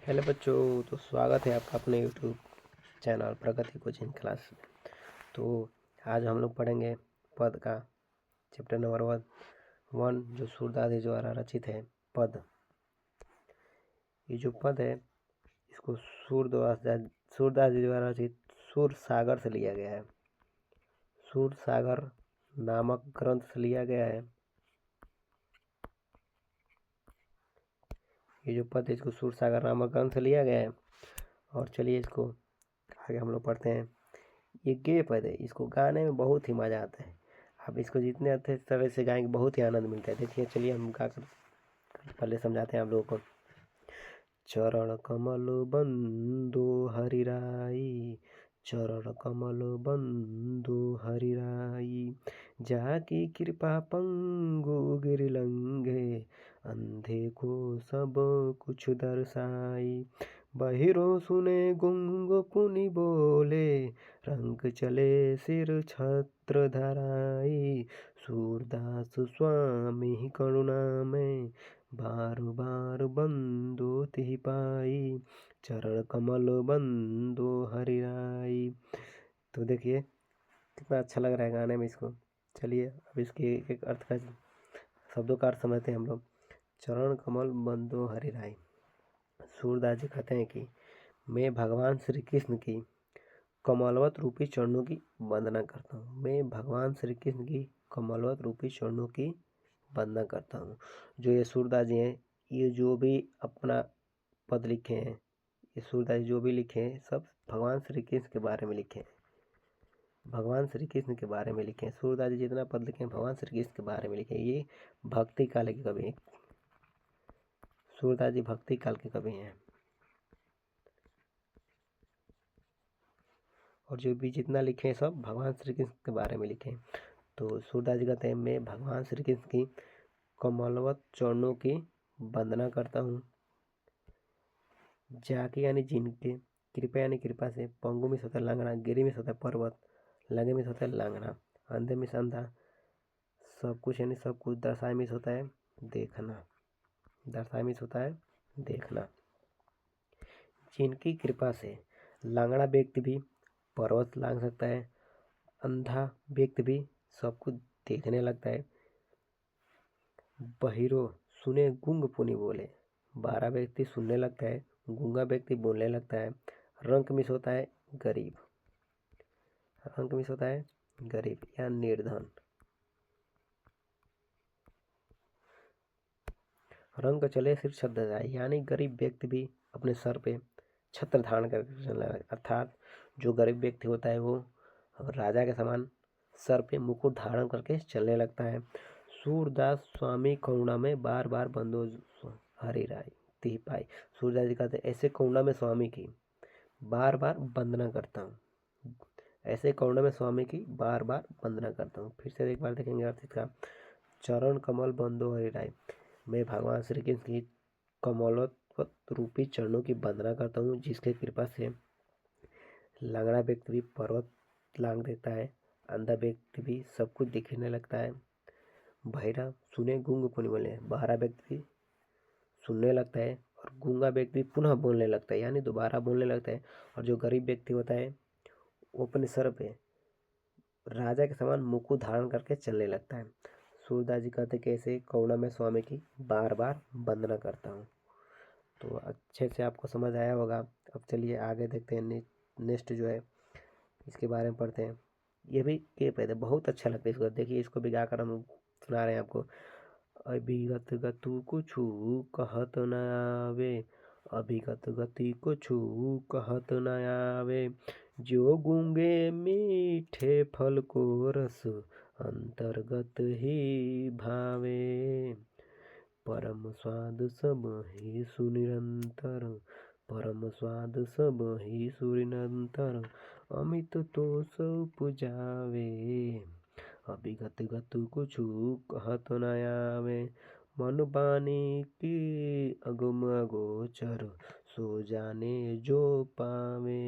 Hello बच्चों, तो स्वागत है आपका अपने यूट्यूब चैनल प्रगति कोचिंग क्लास में। तो आज हम लोग पढ़ेंगे पद का चैप्टर नंबर 1 जो सूरदास जी द्वारा रचित है। पद, ये जो पद है इसको सूरदास जी द्वारा रचित सूर सागर से लिया गया है। सूर सागर नामक ग्रंथ से लिया गया है। ये जो पद है इसको सूर सागर नामक ग्रंथ से लिया गया है। और चलिए इसको आगे हम लोग पढ़ते हैं। ये गे पद है, इसको गाने में बहुत ही मज़ा आता है। आप इसको जितने अच्छे तरह से गाएंगे बहुत ही आनंद मिलता है। देखिए, चलिए हम गा कर पहले समझाते हैं आप लोगों को। चरण कमल बंदो हरिराई, चरण कमल बंदो हरिराई, जाकी कृपा पंगु गिरिलंघे, अंधे को सब कुछ दर्शाई। बहिरो सुने गुंग पुनि बोले, रंग चले सिर छत्र धराई। सूरदास स्वामी करुणा में, बार बार बंदो तिहि पाई, चरण कमल बंदो हरिराई। तो देखिए कितना अच्छा लग रहा है गाने में इसको। चलिए अब इसके एक अर्थ का शब्दों का अर्थ समझते हैं हम लोग। चरण कमल बंदो हरिराई। सूरदास जी कहते हैं कि मैं भगवान श्री कृष्ण की कमलवत रूपी चरणों की वंदना करता हूँ। मैं भगवान श्री कृष्ण की कमलवत रूपी चरणों की वंदना करता हूँ। जो ये सूरदास जी हैं, ये जो भी अपना पद लिखे हैं, ये सूरदास जी जो भी लिखे हैं सब भगवान श्री कृष्ण के बारे में लिखे हैं। भगवान श्री कृष्ण के बारे में लिखे हैं। सूरदास जी जितना पद लिखे हैं भगवान श्री कृष्ण के बारे में लिखे हैं। ये भक्ति काल के कवि हैं। सूरदास जी भक्ति काल के कवि हैं। और जो भी जितना लिखे हैं सब भगवान श्री कृष्ण के बारे में लिखे हैं। तो सूरदास जी कहते हैं मैं भगवान श्री कृष्ण की कमलवत चरणों की वंदना करता हूँ। जाके यानी जिनके, कृपा यानी कृपा से, पंगु में होता है लांगड़ा, गिरी में होता है पर्वत, लंगे में होता है लांगड़ा, अंधे में अंधा, सब कुछ यानी सब कुछ, दर्शाए में होता है देखना, दर्शाए में होता है देखना। जिनकी कृपा से लांगड़ा व्यक्ति भी पर्वत लांग सकता है, अंधा व्यक्ति भी सब कुछ देखने लगता है। बहिरो सुने गुंग पुनि बोले, 12 व्यक्ति सुनने लगता है, गूंगा व्यक्ति बोलने लगता है। रंक मिस होता है गरीब, रंक मिस होता है गरीब या निर्धन। रंग चले सिर छत्र जाए यानी गरीब व्यक्ति भी अपने सर पे छत्र धारण करके चलने लगे। अर्थात जो गरीब व्यक्ति होता है वो राजा के समान सर पे मुकुट धारण करके चलने लगता है। सूरदास स्वामी करुणा में बार बार बंदो हरिराई तिहि पाई। सूरदास जी कहते ऐसे करुणा में स्वामी की बार बार वंदना करता हूँ। ऐसे करुणा में स्वामी की बार बार वंदना करता हूँ। फिर से एक बार देखेंगे अर्थ इसका। चरण कमल बंदो हरिराई, मैं भगवान श्री कृष्ण की कमलवत रूपी चरणों की वंदना करता हूँ, जिसके कृपा से लंगड़ा व्यक्ति भी पर्वत लांग देता है, अंधा व्यक्ति भी सब कुछ दिखने लगता है। बहिरा सुने गूंग पुनि बोले, बहरा व्यक्ति भी सुनने लगता है और गूंगा व्यक्ति पुनः बोलने लगता है यानी दोबारा बोलने लगता है। और जो गरीब व्यक्ति होता है वो अपने सर पे राजा के समान मुकुट धारण करके चलने लगता है। सूरदास जी कहते कि ऐसे करुणा में स्वामी की बार बार वंदना करता हूँ। तो अच्छे से आपको समझ आया होगा। अब चलिए आगे देखते हैं। नेक्स्ट जो है इसके बारे में पढ़ते हैं। ये भी के पैदे बहुत अच्छा लगता है इसको। देखिए इसको भी गाकर हम सुना रहे हैं आपको। अभिगत गतु कुछु कहत न आवे, अभिगत गति कुछु कहत न आवे, जो गूंगे मीठे फल को रस, अंतर्गत ही भावे। परम स्वाद सब ही सुनिरंतर, परम स्वाद सब ही सुनिरंतर, अमित तो सब पुजावे। अभिगत गतु कुछु कहत न आवे, मन बानी की अगम अगोचर, सो जाने जो पावे।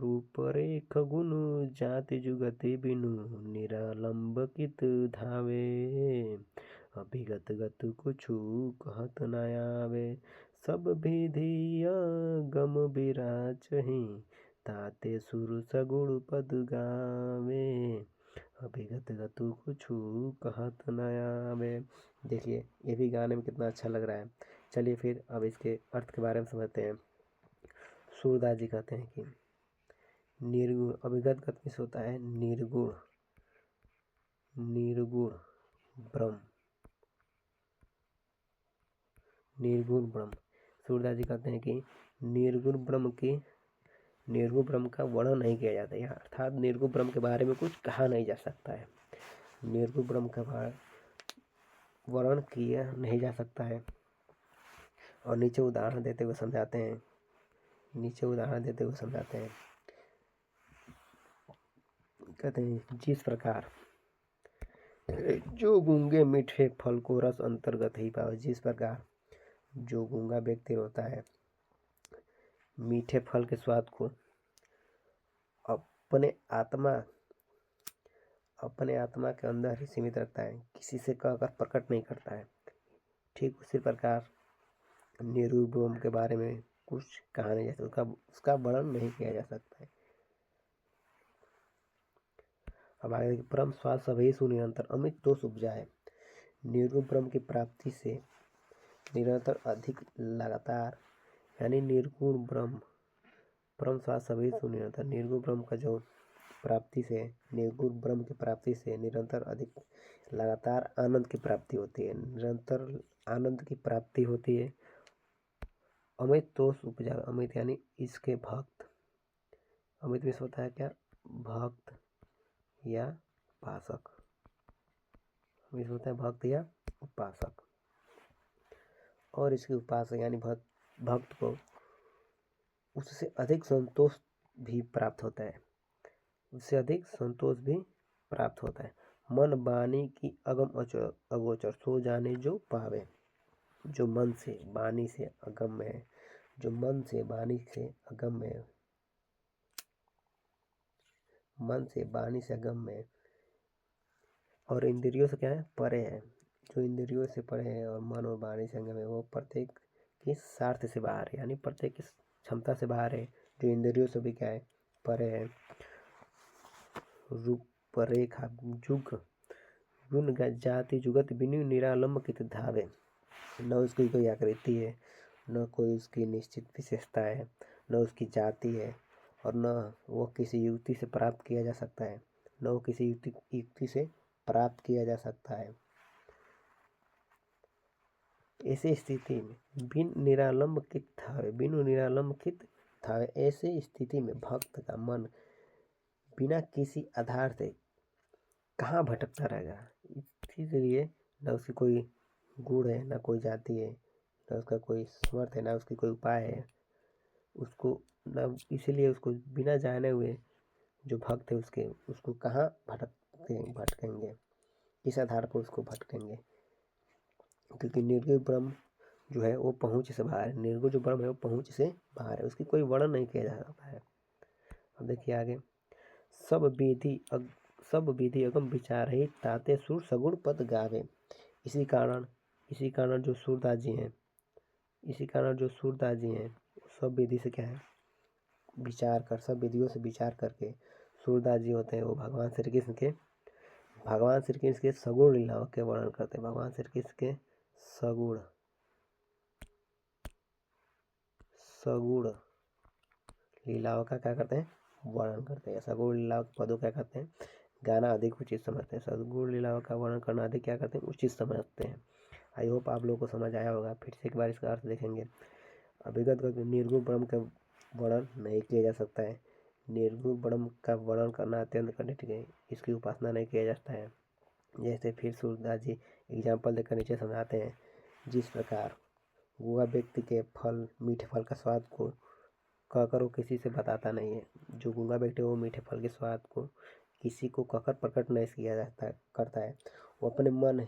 रूप रेख गुण जाति जुगति बिनु, निरालंब कित धावे। अभिगत गत कुछु कहत न आवे, सब विधि गम बिराचहि, ताते सुर सगुण पद गावे, अभिगत गतु कुछु कहत न आवे। देखिए ये भी गाने में कितना अच्छा लग रहा है। चलिए फिर अब इसके अर्थ के बारे में समझते हैं। सूरदास जी कहते हैं कि निर्गुण, अभिगत गत में होता है निर्गुण, निर्गुण ब्रह्म, निर्गुण ब्रह्म। सूरदास जी कहते हैं कि निर्गुण ब्रह्म का वर्णन नहीं किया जाता है, अर्थात निर्गुण ब्रह्म के बारे में कुछ कहा नहीं जा सकता है। निर्गुण ब्रह्म का वर्णन किया नहीं जा सकता है। और नीचे उदाहरण देते हुए समझाते हैं, कहते हैं जिस प्रकार जो गूंगे मीठे फल को रस अंतर्गत ही पावे। जिस प्रकार जो गूंगा व्यक्ति होता है मीठे फल के स्वाद को अपने आत्मा के अंदर ही सीमित रखता है, किसी से कहकर प्रकट नहीं करता है। ठीक उसी प्रकार निर्गुण ब्रह्म के बारे में कुछ कहा नहीं जा सकता, उसका वर्णन नहीं किया जा सकता है। अब आगे देखिए, परम स्वाद सभी सुनिरंतर अमित दोष उपजाए। निर्गुण ब्रह्म की प्राप्ति से निरंतर अधिक लगातार, यानी निर्गुण ब्रह्म परम स्वाद सभी सुनिरंतर, निर्गुण ब्रह्म का जो प्राप्ति से, निर्गुण ब्रह्म की प्राप्ति से निरंतर अधिक लगातार आनंद की प्राप्ति होती है, निरंतर आनंद की प्राप्ति होती है। अमित दोष उपजा, अमित यानी इसके भक्त, अमित में होता है क्या, भक्त या उपासक, अमित होता है भक्त या उपासक। और इसके उपासक यानी भक्त को उससे अधिक संतोष भी प्राप्त होता है, उससे अधिक संतोष भी प्राप्त होता है। मन वाणी की अगम अगोचर सो जाने जो पावे। जो मन से वाणी से अगम है, जो मन से वाणी से अगम है, मन से वाणी से अगम है और इंद्रियों से क्या है, परे है। जो इंद्रियों से परे है और मन और वाणी से अगम है वो प्रत्येक की स्वार्थ से बाहर है, यानी प्रत्येक की क्षमता से बाहर है। जो इंद्रियों से भी क्या है, परे है। रूप रेखा जुग गुण जाति जुगत बिनु निरालंब कित धावे। न उसकी कोई आकृति है, न कोई उसकी निश्चित विशेषता है, न उसकी जाति है, और न वो किसी युक्ति से प्राप्त किया जा सकता है, न वो किसी युक्ति से प्राप्त किया जा सकता है। ऐसी स्थिति में बिनु निरालंब कित थावे, ऐसे स्थिति में भक्त का मन बिना किसी आधार से कहाँ भटकता रहेगा। इसलिए न उसकी कोई गुण है, न कोई जाति है, न उसका कोई समर्थ है, न उसकी कोई उपाय है, उसको न, इसीलिए उसको बिना जाने हुए जो भक्त है उसको कहाँ भटकेंगे, इस आधार पर उसको भटकेंगे। क्योंकि निर्गुण ब्रह्म जो है वो पहुँच से बाहर है, निर्गुण जो ब्रह्म है वो पहुँच से बाहर है, उसकी कोई वर्णन नहीं किया जा सकता है। अब देखिए आगे, सब विधि अगम विचार ही ताते सुर सगुण पद गावे। इसी कारण जो सूरदास जी हैं सब विधि से क्या है, सब विधियों से विचार करके सूरदास जी होते हैं वो भगवान श्री कृष्ण के सगुण लीलाओं के वर्णन करते हैं। भगवान श्री कृष्ण के सगुण लीलाओं का क्या करते हैं, वर्णन करते हैं। सगुण लीलाओं के पदों क्या करते हैं, गाना अधिक उचित समझते हैं। सगुण लीलाओं का वर्णन करना अधिक क्या करते हैं, उचित समझते हैं। आई होप आप लोगों को समझ आया होगा। फिर से एक बार इसका अर्थ देखेंगे। अभिगत निर्गुण ब्रह्म का वर्णन नहीं किया जा सकता है, निर्गुण ब्रह्म का वर्णन करना अत्यंत कठिन है, इसकी उपासना नहीं किया जाता है। जैसे फिर सूरदास जी एग्जाम्पल देकर नीचे समझाते हैं, जिस प्रकार गूंगा व्यक्ति के मीठे फल का स्वाद को कहकर वो किसी से बताता नहीं है। जो गूंगा व्यक्ति वो मीठे फल के स्वाद को किसी को कहकर प्रकट नहीं किया करता है, वो अपने मन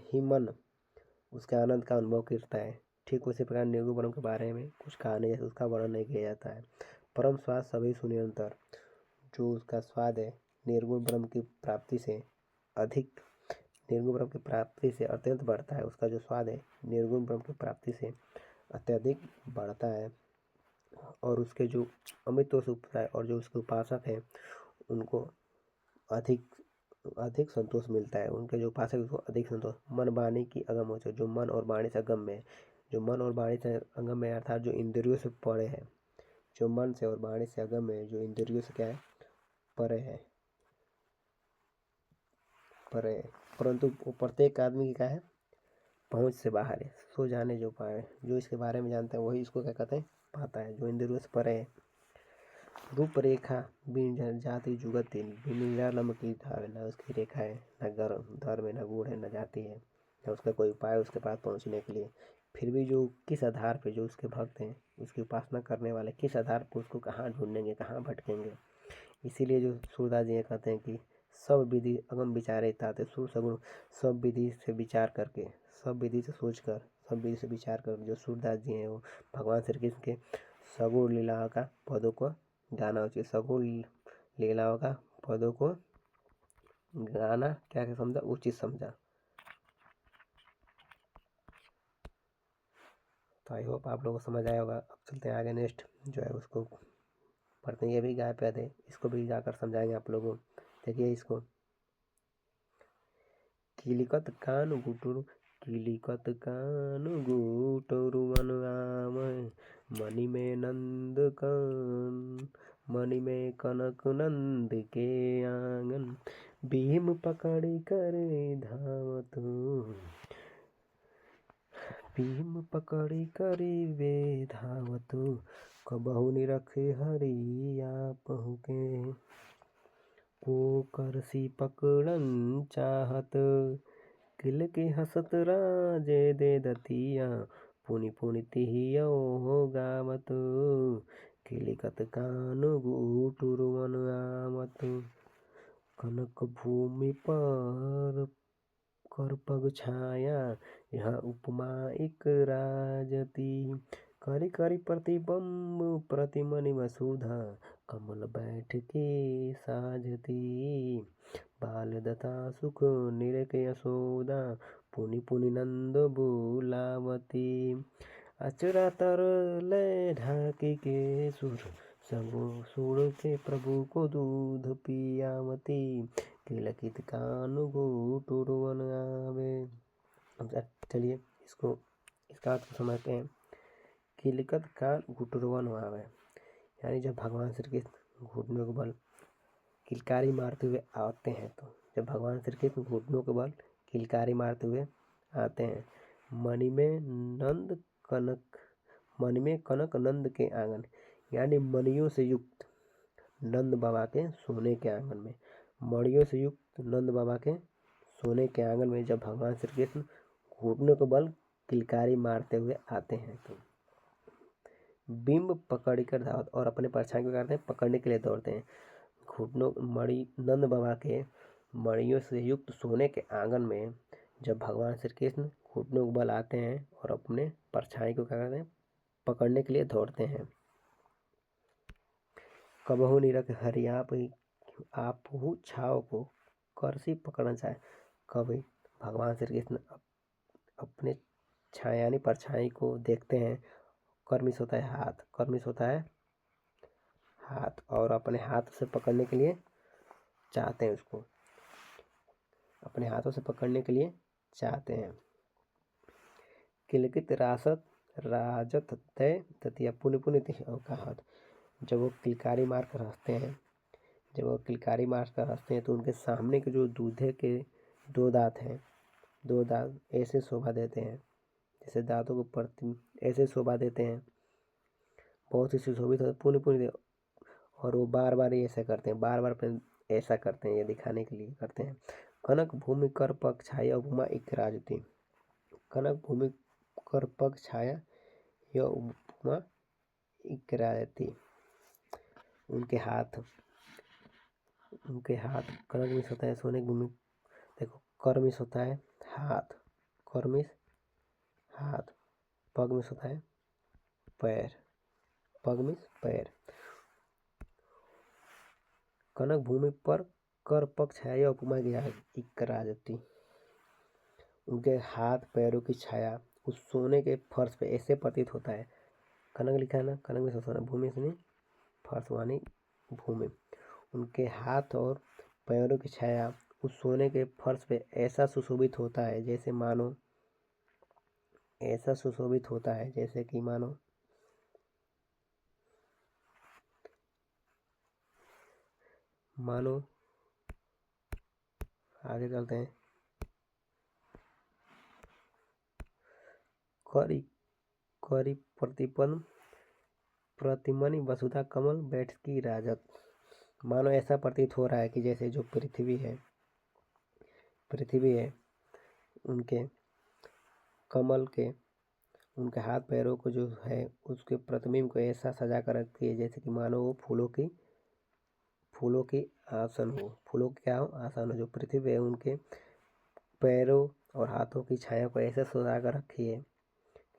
उसके आनंद का अनुभव करता है। ठीक उसी प्रकार निर्गुण ब्रह्म के बारे में कुछ कहा नहीं, उसका वर्णन नहीं किया जाता है। परम स्वाद सभी सुनिरंतर, जो उसका स्वाद है निर्गुण ब्रह्म की प्राप्ति से अधिक, निर्गुण ब्रह्म की प्राप्ति से अत्यंत बढ़ता है। उसका जो स्वाद है निर्गुण ब्रह्म की प्राप्ति से अत्यधिक बढ़ता है और उसके जो अमृतत्व से उपता है और जो उसके उपासक हैं उनको अधिक अधिक संतोष मिलता है। उनके जो उपासक उसको अधिक संतोष, मन वाणी की अगम हो, जो मन और वाणी से अगम में, जो मन और वाणी से अगम में अर्थात जो इंद्रियों से परे है, जो मन से और वाणी से अगम है, जो इंद्रियों से क्या है, परे है, परे है, परंतु वो प्रत्येक आदमी की क्या है, पहुँच से बाहर है। सो जाने जो पाए, जो इसके बारे में जानता है वही इसको क्या कहते हैं, पाता है, जो इंद्रियों से परे है। रूप रेखा बिन जाति जुगति बिन की धार, न उसकी रेखा है, न धर्म है, न गुण है, न जाति है, न उसका कोई उपाय उसके पास पहुंचने के लिए। फिर भी जो किस आधार पे जो उसके भक्त हैं, उसकी उपासना करने वाले किस आधार पर उसको कहाँ ढूंढेंगे, कहाँ भटकेंगे। इसीलिए जो सूरदास जी कहते हैं कि सब विधि अगम विचारे ताते सुर सगुण, सब विधि से विचार करके, सब विधि से सोच कर, सब विधि से विचार कर, जो सूरदास जी हैं वो भगवान श्री कृष्ण के सगुण लीला का पदों को गाना उचित, सगुण लीलाओं का पदों को गाना क्या क्या समझा, उचित समझा। तो आई होप आप लोगों को समझ आया होगा। अब चलते हैं आगे, नेक्स्ट जो है उसको पढ़ते हैं। ये भी गाय पैद है, इसको भी गाकर समझाएंगे आप लोगों को। देखिए इसको, किलिकत कान गुटुर, किलिकत कान गुटुरुवन आमय, मणि में नंद कान, मणि में कनक नंद के आंगन, भीम पकड़ी करे धावत, भीम पकड़ी करी वे धावत, कबहु निरखे हरि आपहु के, को करसी पकड़न चाहत, किल के हसत राजे दे दतिया, पुनि पुनि तिहियो गावत, किलिकत कान गुटुरवन आवत, कनक भूमि पर कर पग छाया, यह उपमा एक राजती, करी करी प्रतिबंब प्रतिमनि वसुधा, कमल बैठ के साजती, बाल दता सुख निरक यशोदा, पुनि पुनि नंद बुलावती, अचरा तर ले ढाकी के सुर, सुर के प्रभु को दूध पियावती, किलकित कान गुटुरवन आवे। चलिए इसको, इसका अर्थ समझते हैं। किलकत कान गुटुरवन आवे, यानी जब भगवान श्री कृष्ण घुटनों के बल किलकारी मारते हुए आते हैं, तो जब भगवान श्री कृष्ण घुटनों के बल किलकारी मारते हुए आते हैं, मणि में नंद कनक, मणि में कनक नंद के आंगन, यानी मणियों से युक्त नंद बाबा के सोने के आंगन में, मणियों से युक्त नंद बाबा के सोने के आंगन में जब भगवान श्री कृष्ण घुटनों के बल किलकारी मारते हुए आते हैं, तो बिंब पकड़ कर धावत, और अपने परछाई को करते हैं पकड़ने के लिए दौड़ते हैं। घुटनों मणि नंद बाबा के मणियों से युक्त सोने के आंगन में जब भगवान श्री कृष्ण घुटनों के बल आते हैं और अपने परछाई को क्या करते हैं, पकड़ने के लिए दौड़ते हैं। कबहु निरख हरि आपहु छाव को करसी पकड़ना चाहे, कभी भगवान श्री कृष्ण अपने छाया यानी परछाई को देखते हैं। कर्मिश होता है हाथ, कर्मिश होता है हाथ, और अपने हाथ से पकड़ने के लिए चाहते हैं, उसको अपने हाथों से पकड़ने के लिए चाहते हैं। किलकित रासत राजत तय ततिया, पुनि पुनि कहत, जब वो किलकारी मार कर हंसते हैं, जब वो किलकारी मार कर हंसते हैं तो उनके सामने के जो दूधे के दो दांत हैं, दो दांत ऐसे शोभा देते हैं, जैसे दांतों को प्रति ऐसे शोभा देते हैं, बहुत ही सुशोभित होते, पुनि पुनि, और वो बार बार ही ऐसा करते हैं, बार बार ऐसा करते हैं, ये दिखाने के लिए करते हैं। कनक भूमि कर पग छाया उपमा एक राजती, कनक भूमि कर पग छाया यह उपमा एक राजती, उनके हाथ कनक मिस होता है सोने की भूमि, देखो कर मिस होता है हाथ, कर मिस हाथ, पग मिस होता है पैर, पग मिस पैर, कनक भूमि पर कर पग छाया उपमा की राजती, उनके हाथ पैरों की छाया उस सोने के फर्श पे ऐसे प्रतीत होता है। कनक लिखा है ना, कनक में सोना, भूमि से नहीं फर्श वानी भूमि। उनके हाथ और पैरों की छाया उस सोने के फर्श पे ऐसा सुशोभित होता है जैसे मानो, ऐसा सुशोभित होता है जैसे कि मानो आगे चलते हैं। करी करी प्रतिमनि वसुधा कमल बैठ की राजत। मानो ऐसा प्रतीत हो रहा है कि जैसे जो पृथ्वी है उनके कमल के, उनके हाथ पैरों को जो है उसके प्रतिबिंब को ऐसा सजा कर रखती है जैसे कि मानो वो फूलों की आसन हो, फूलों की क्या हो, आसन हो। जो पृथ्वी है उनके पैरों और हाथों की छाया को ऐसे सजा कर रखी है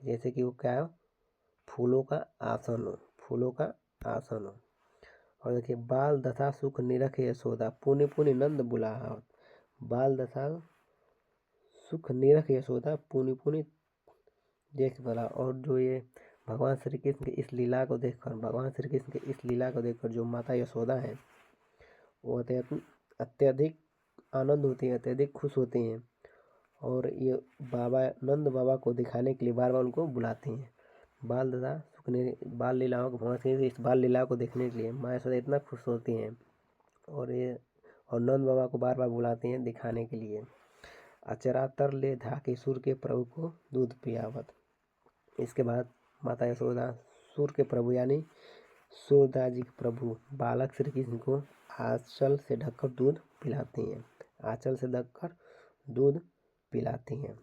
जैसे कि वो क्या हो, फूलों का आसन हो, फूलों का आसन हो। और देखिए, बाल दशा सुख निरख यशोदा पुनि पुनि नंद बुलावत। बाल दशा सुख निरख यशोदा पुनि पुनि देख बोला। और जो ये भगवान श्री कृष्ण की इस लीला को देखकर जो माता यशोदा है वो अत्यधिक आनंद होती हैं, अत्यधिक खुश होती हैं। और ये नंद बाबा को दिखाने के लिए बार बार उनको बुलाती हैं। बाल लीलाओं को, भगवान श्री कृष्ण इस बाल लीला को देखने के लिए माँ यशोदा इतना खुश होती हैं और नंद बाबा को बार बार बुलाती हैं दिखाने के लिए। अचरा तर ले धाके सुर के प्रभु को दूध पियावत। इसके बाद माता यशोदा सूर के प्रभु यानी सूरदास जी के प्रभु बालक श्री कृष्ण को आंचल से ढककर दूध पिलाती हैं। आंचल से ढककर दूध पिलाती हैं।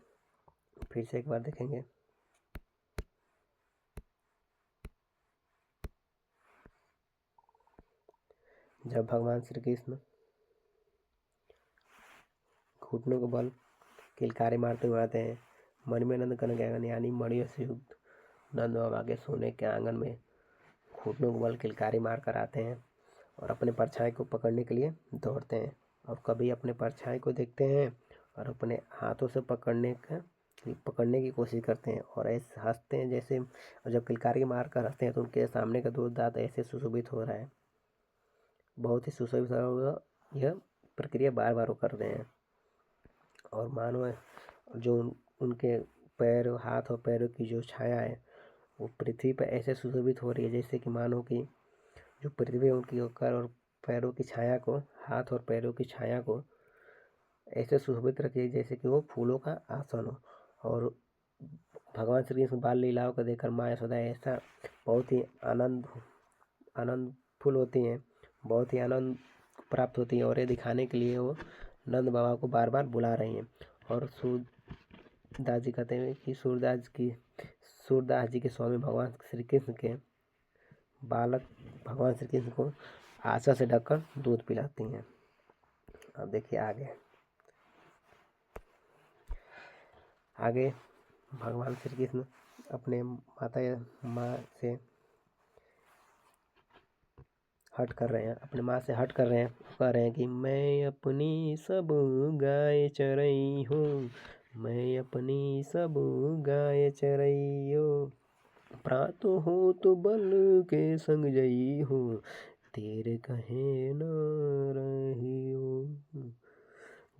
फिर से एक बार देखेंगे। जब भगवान श्री कृष्ण घुटनों को बल किलकारी मारते हुए आते हैं, मन में नंद कनक आंगन यानी मणियों से युक्त नंद बाबा के सोने के आंगन में घुटनों को बल किलकारी मार कर आते हैं और अपने परछाई को पकड़ने के लिए दौड़ते हैं। और कभी अपने परछाई को देखते हैं और अपने हाथों से पकड़ने की कोशिश करते हैं और ऐसे हंसते हैं जैसे, जब किलकारी मार कर हंसते हैं तो उनके सामने का दो दांत ऐसे सुशोभित हो रहा है, बहुत ही सुशोभित हो रहा है। यह प्रक्रिया बार बार वो कर रहे हैं। और मानो जो उनके पैर, हाथ और पैरों की जो छाया है वो पृथ्वी पर ऐसे सुशोभित हो रही है जैसे कि मानो कि जो पृथ्वी उनकी होकर और पैरों की छाया को, हाथ और पैरों की छाया को ऐसे सुशोभित रखी है जैसे कि वो फूलों का आसन हो। और भगवान श्री कृष्ण बाल लीलाओं को देखकर माँ यशोदा ऐसा बहुत ही आनंदफुल होती हैं, बहुत ही आनंद प्राप्त होती है। और ये दिखाने के लिए वो नंद बाबा को बार बार बुला रही हैं। और सूरदास जी कहते हैं कि सूरदास जी के स्वामी भगवान श्री कृष्ण के बालक भगवान श्री कृष्ण को आंचल से ढककर दूध पिलाती हैं। अब देखिए आगे भगवान श्री कृष्ण अपने माँ से हट कर रहे हैं, अपने माँ से हट कर रहे हैं, कह रहे हैं कि मैं अपनी सब गाय चरई हूँ, मैं अपनी सब गाय चरई हो, प्रात हो तो बल के संग जई हो, तेरे कहे न रहियो,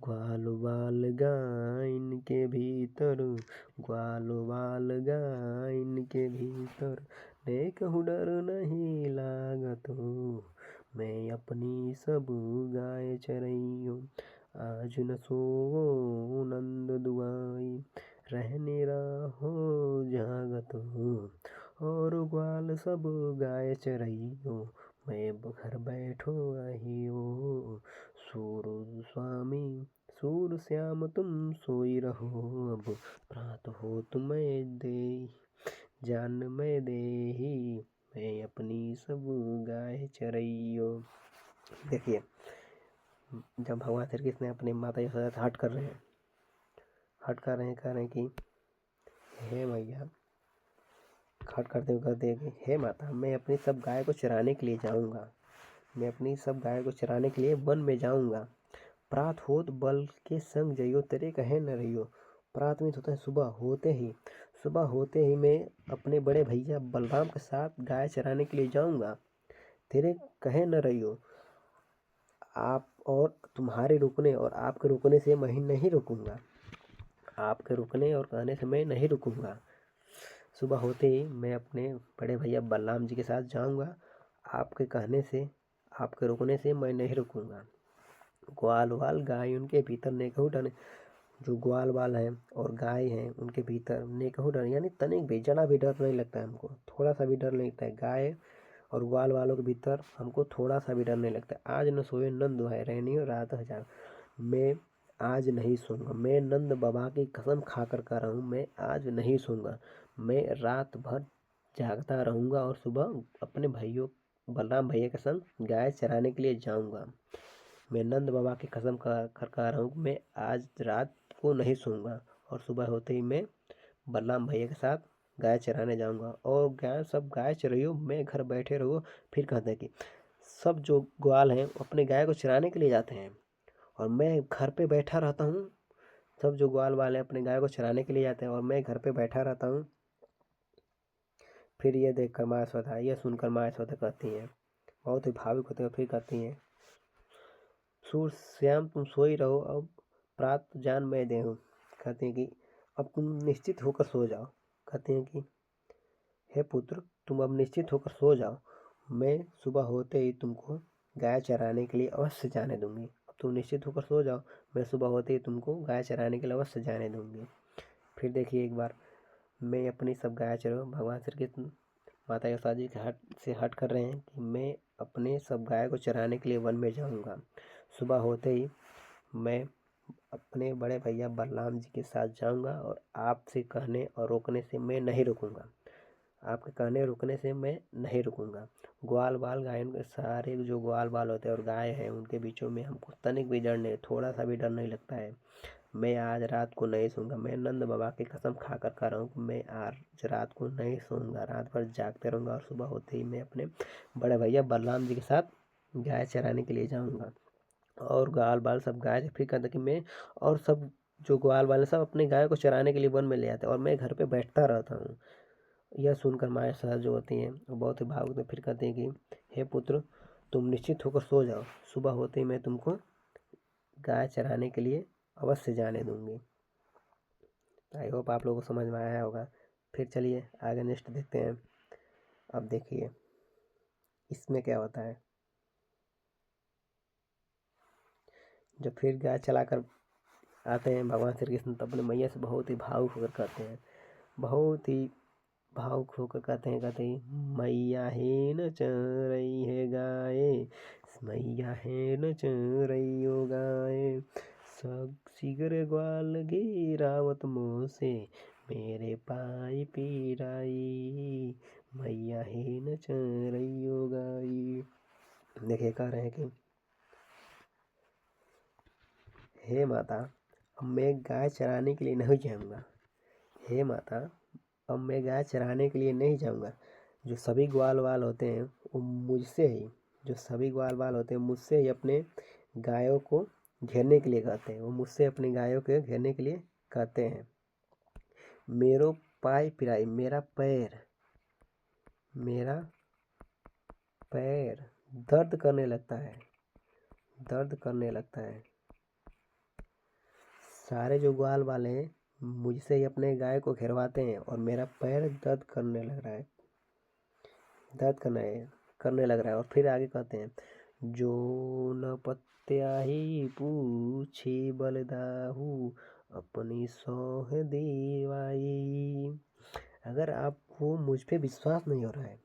ग्वाल बाल गाइन के भीतर, ग्वाल बाल गाइन के भीतर, मैं कहूँ डर नहीं लागत हो, मैं अपनी सब गाय चरई हूँ, आज न सोवो नंद दुआई, रहने रहो जागत हो, और ग्वाल सब गाय चरई हो, मैं घर बैठो रही हो, सूर श्याम तुम सोई रहो, अब प्रात हो तुम्हें दे जान में देही, मैं अपनी सब गाय चरई हो। देखिए, जब भगवान श्री कृष्ण अपने माता यशोदा से हट कर रहे हैं, कह रहे हैं कि हे मैया, हट करते हुए कहते हैं कि हे माता, मैं अपनी सब गाय को चराने के लिए जाऊंगा, मैं अपनी सब गाय को चराने के लिए वन में जाऊंगा, प्रात होत बल के संग जइयो, तेरे कहे न रहियो। प्रात में होता है सुबह होते ही, सुबह होते ही मैं अपने बड़े भैया बलराम के साथ गाय चराने के लिए जाऊंगा। तेरे कहे न रहियो, आप और तुम्हारे रुकने और आपके रुकने से मैं नहीं रुकूंगा। आपके रुकने और कहने से मैं नहीं रुकूंगा। सुबह होते ही मैं अपने बड़े भैया बलराम जी के साथ जाऊंगा। आपके कहने से, आपके रुकने से मैं नहीं रुकूंगा। ग्वाल वाल गाय उनके भीतर नेकहू डरे। जो ग्वाल वाल हैं और गाय हैं उनके भीतर नेकहू डर, यानी तनिक भी जरा भी डर नहीं लगता है हमको, थोड़ा सा भी डर नहीं लगता है। गाय और ग्वाल वालों के भीतर हमको थोड़ा सा भी डर नहीं लगता। आज न सोए नंद दुहाए, रहनी रात हजार। मैं आज नहीं सोऊंगा। मैं नंद बाबा की कसम खाकर कह रहा हूँ, मैं आज नहीं सोऊंगा। मैं रात भर जागता रहूंगा और सुबह अपने भाइयों बलराम भैया के संग गाय चराने के लिए जाऊंगा। मैं नंद बाबा की कसम खा रहा हूँ, मैं आज रात को नहीं सोऊंगा और सुबह होते ही मैं बलराम भैया के साथ गाय चराने जाऊंगा। और गाय सब गाय चराइयो, मैं घर बैठे रहो। फिर कहते हैं कि सब जो ग्वाल हैं अपने गाय को चराने के लिए जाते हैं और मैं घर पे बैठा रहता हूँ। सब जो ग्वाल वाले अपने गाय को चराने के लिए जाते हैं और मैं घर पे बैठा रहता हूँ। फिर ये देख कर माँ यशोदा, ये सुनकर माँ यशोदा कहती हैं, बहुत ही भावुक होते हैं। फिर कहती हैं, सूर श्याम तुम सोई रहो, अब प्रात जान मैं दे हूँ। कहते हैं कि अब तुम निश्चित होकर सो जाओ। कहते हैं कि हे पुत्र, तुम अब निश्चित होकर सो जाओ। मैं सुबह होते ही तुमको गाय चराने के लिए अवश्य जाने दूंगी। अब तुम निश्चित होकर सो जाओ, मैं सुबह होते ही तुमको गाय चराने के लिए अवश्य जाने दूंगी। फिर देखिए एक बार मैं अपनी सब गाय चरो, भगवान श्री कृष्ण माता यशोदा जी के हट कर रहे हैं कि मैं अपने सब गाय को चराने के लिए वन में जाऊंगा। सुबह होते ही मैं अपने बड़े भैया बलराम जी के साथ जाऊंगा और आपसे कहने और रोकने से मैं नहीं रुकूंगा। आपके कहने रुकने से मैं नहीं रुकूंगा। ग्वाल बाल गाय के सारे जो ग्वाल बाल होते हैं और गाय हैं उनके बीचों में हमको तनिक भी डर नहीं, थोड़ा सा भी डर नहीं लगता है। मैं आज रात को नहीं सोऊंगा। मैं नंद बाबा की कसम खाकर कह रहा हूँ कि मैं आज रात को नहीं सोऊंगा, रात भर जागते रहूँगा और सुबह होते ही मैं अपने बड़े भैया बलराम जी के साथ गाय चराने के लिए जाऊँगा। और ग्वाल बाल सब गाय फिर कहते कि मैं और सब जो ग्वाल वाले सब अपने गाय को चराने के लिए वन में ले आते हैं और मैं घर पे बैठता रहता हूँ। यह सुनकर माँ यशोदा जो होती हैं वो बहुत ही भावुक होती हैं। फिर कहती हैं कि हे पुत्र, तुम निश्चित होकर सो जाओ, सुबह होते ही मैं तुमको गाय चराने के लिए अवश्य जाने दूंगी। आई होप आप लोगों को समझ में आया होगा। फिर चलिए आगे नेक्स्ट देखते हैं। अब देखिए इसमें क्या होता है। जब फिर गाय चलाकर आते हैं भगवान श्री कृष्ण तो अपने मैया से बहुत ही भावुक होकर कहते हैं, बहुत ही भावुक होकर कहते हैं मैया है न चरई है गाये, मैया है न चरइयो गाये, सब सिगर ग्वाल गिरावत मुँह से, मेरे पाई पीराई, मैया है न चरइयो गाई। देखिए कह रहे हैं कि हे माता, अब मैं गाय चराने के लिए नहीं जाऊंगा। हे माता, अब मैं गाय चराने के लिए नहीं जाऊंगा। जो सभी ग्वाल वाल होते हैं वो मुझसे ही, जो सभी ग्वाल वाल होते हैं मुझसे ही अपने गायों को घेरने के लिए कहते हैं। वो मुझसे अपनी गायों के घेरने के लिए कहते हैं। मेरो पाई पिराई, मेरा पैर दर्द करने लगता है, दर्द करने लगता है। सारे जो ग्वाल वाले हैं मुझसे ही अपने गाय को घेरवाते हैं और मेरा पैर दर्द करने लग रहा है, दर्द करने लग रहा है। और फिर आगे कहते हैं, जो न पत्या ही पूछे बलदाहू, अपनी सौह देवाई। अगर आपको मुझ पे विश्वास नहीं हो रहा है,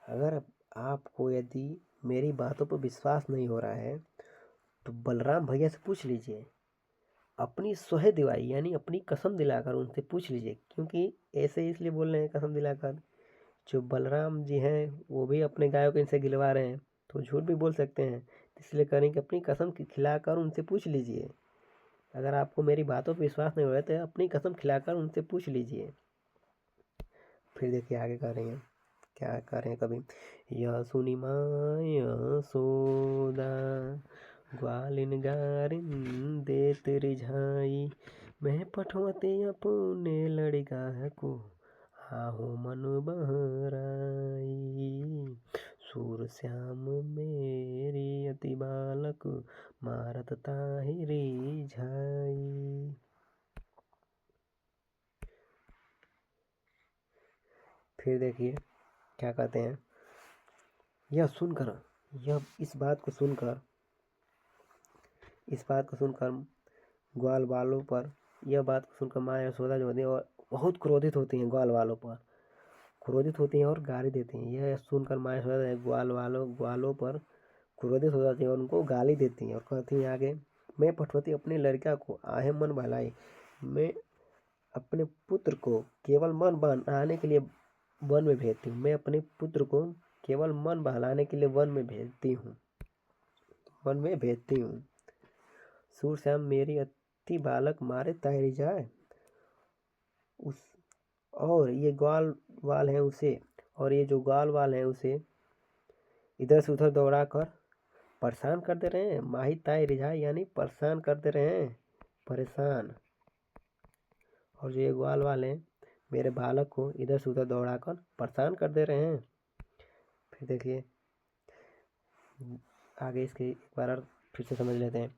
अगर आपको यदि मेरी बातों पर विश्वास नहीं हो रहा है तो बलराम भैया से पूछ लीजिए, अपनी सोहे दिवाई यानी अपनी कसम दिलाकर उनसे पूछ लीजिए। क्योंकि ऐसे इसलिए बोल रहे हैं कसम दिलाकर, जो बलराम जी हैं वो भी अपने गायों को इनसे गिलवा रहे हैं तो झूठ भी बोल सकते हैं। इसलिए करें कि अपनी कसम खिलाकर उनसे पूछ लीजिए। अगर आपको मेरी बातों पर विश्वास नहीं हो रहा है तो अपनी कसम खिलाकर उनसे पूछ लीजिए। फिर देखिए आगे कह रही हैं, क्या कह रहे हैं कभी, यह सुनी माँ यशोदा, ग्वालिन गारिन देत रिझाई, मैं पठवती अपने लड़का को, आहो मन बहराई। सूर श्याम मेरी अति बालक, मारत ताहिरी झाई। फिर देखिए क्या कहते हैं, यह सुनकर, इस बात को सुनकर ग्वाल वालों पर, यह बात को सुनकर माँ यशोदा जो होती है और बहुत क्रोधित होती हैं, ग्वाल वालों पर क्रोधित होती हैं और गाली देती हैं। यह सुनकर माँ यशोदा ग्वालों पर क्रोधित हो जाती हैं और उनको गाली देती हैं और कहती हैं आगे, मैं पठवती अपने लड़का को, आहे मन भलाई। मैं अपने पुत्र को केवल मन बहलाने के लिए वन में भेजती हूँ। मैं अपने पुत्र को केवल मन बहलाने के लिए वन में भेजती हूँ। सूर श्याम मेरी अति बालक, मारे ताहिरी जाए। और ये ग्वाल वाल है उसे, और ये जो ग्वाल वाल है उसे इधर से उधर दौड़ा कर परेशान कर दे रहे हैं। माही ताई रिझाई यानी परेशान कर दे रहे हैं, परेशान। और जो ये ग्वाल वाले मेरे बालक को इधर से उधर दौड़ा कर परेशान कर दे रहे हैं। फिर देखिए आगे इसके एक बार और फिर से समझ लेते हैं।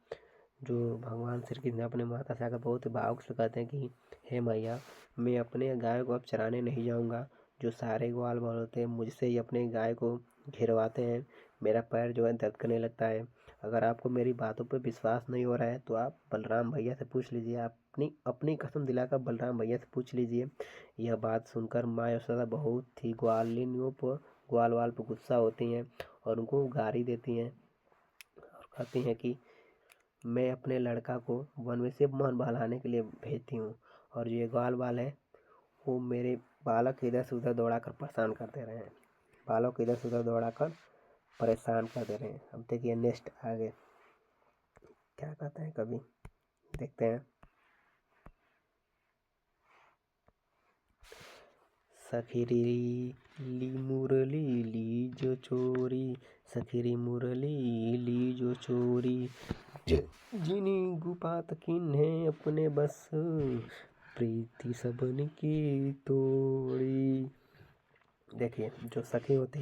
जो भगवान श्री कृष्ण अपने माता से आकर बहुत भावुक से कहते हैं कि हे मैया, मैं अपने गाय को अब चराने नहीं जाऊंगा। जो सारे ग्वाल वाल होते हैं मुझसे ही अपने गाय को घिरवाते हैं। मेरा पैर जो है दर्द करने लगता है। अगर आपको मेरी बातों पर विश्वास नहीं हो रहा है तो आप बलराम भैया से पूछ लीजिए। अपनी अपनी कसम दिलाकर बलराम भैया से पूछ लीजिए। यह बात सुनकर माँ यशोदा बहुत ही ग्वाल वाल पर गुस्सा होती हैं और उनको गाली देती हैं और कहती हैं कि मैं अपने लड़का को वन में से मन बहलाने के लिए भेजती हूँ और जो ये ग्वाल वाल है वो मेरे बालक इधर से उधर दौड़ा कर परेशान कर दे रहे हैं। बालक इधर से उधर दौड़ा कर परेशान कर दे रहे हैं। अब देखिए नेक्स्ट आगे क्या कहते हैं, कभी देखते हैं। सखीरी ली मुरली ली जो चोरी, सखीरी मुरली ली जो चोरी। जिनी गुपात किन्हे अपने बस, प्रीति सबन की तोड़ी। देखिए जो सखी होती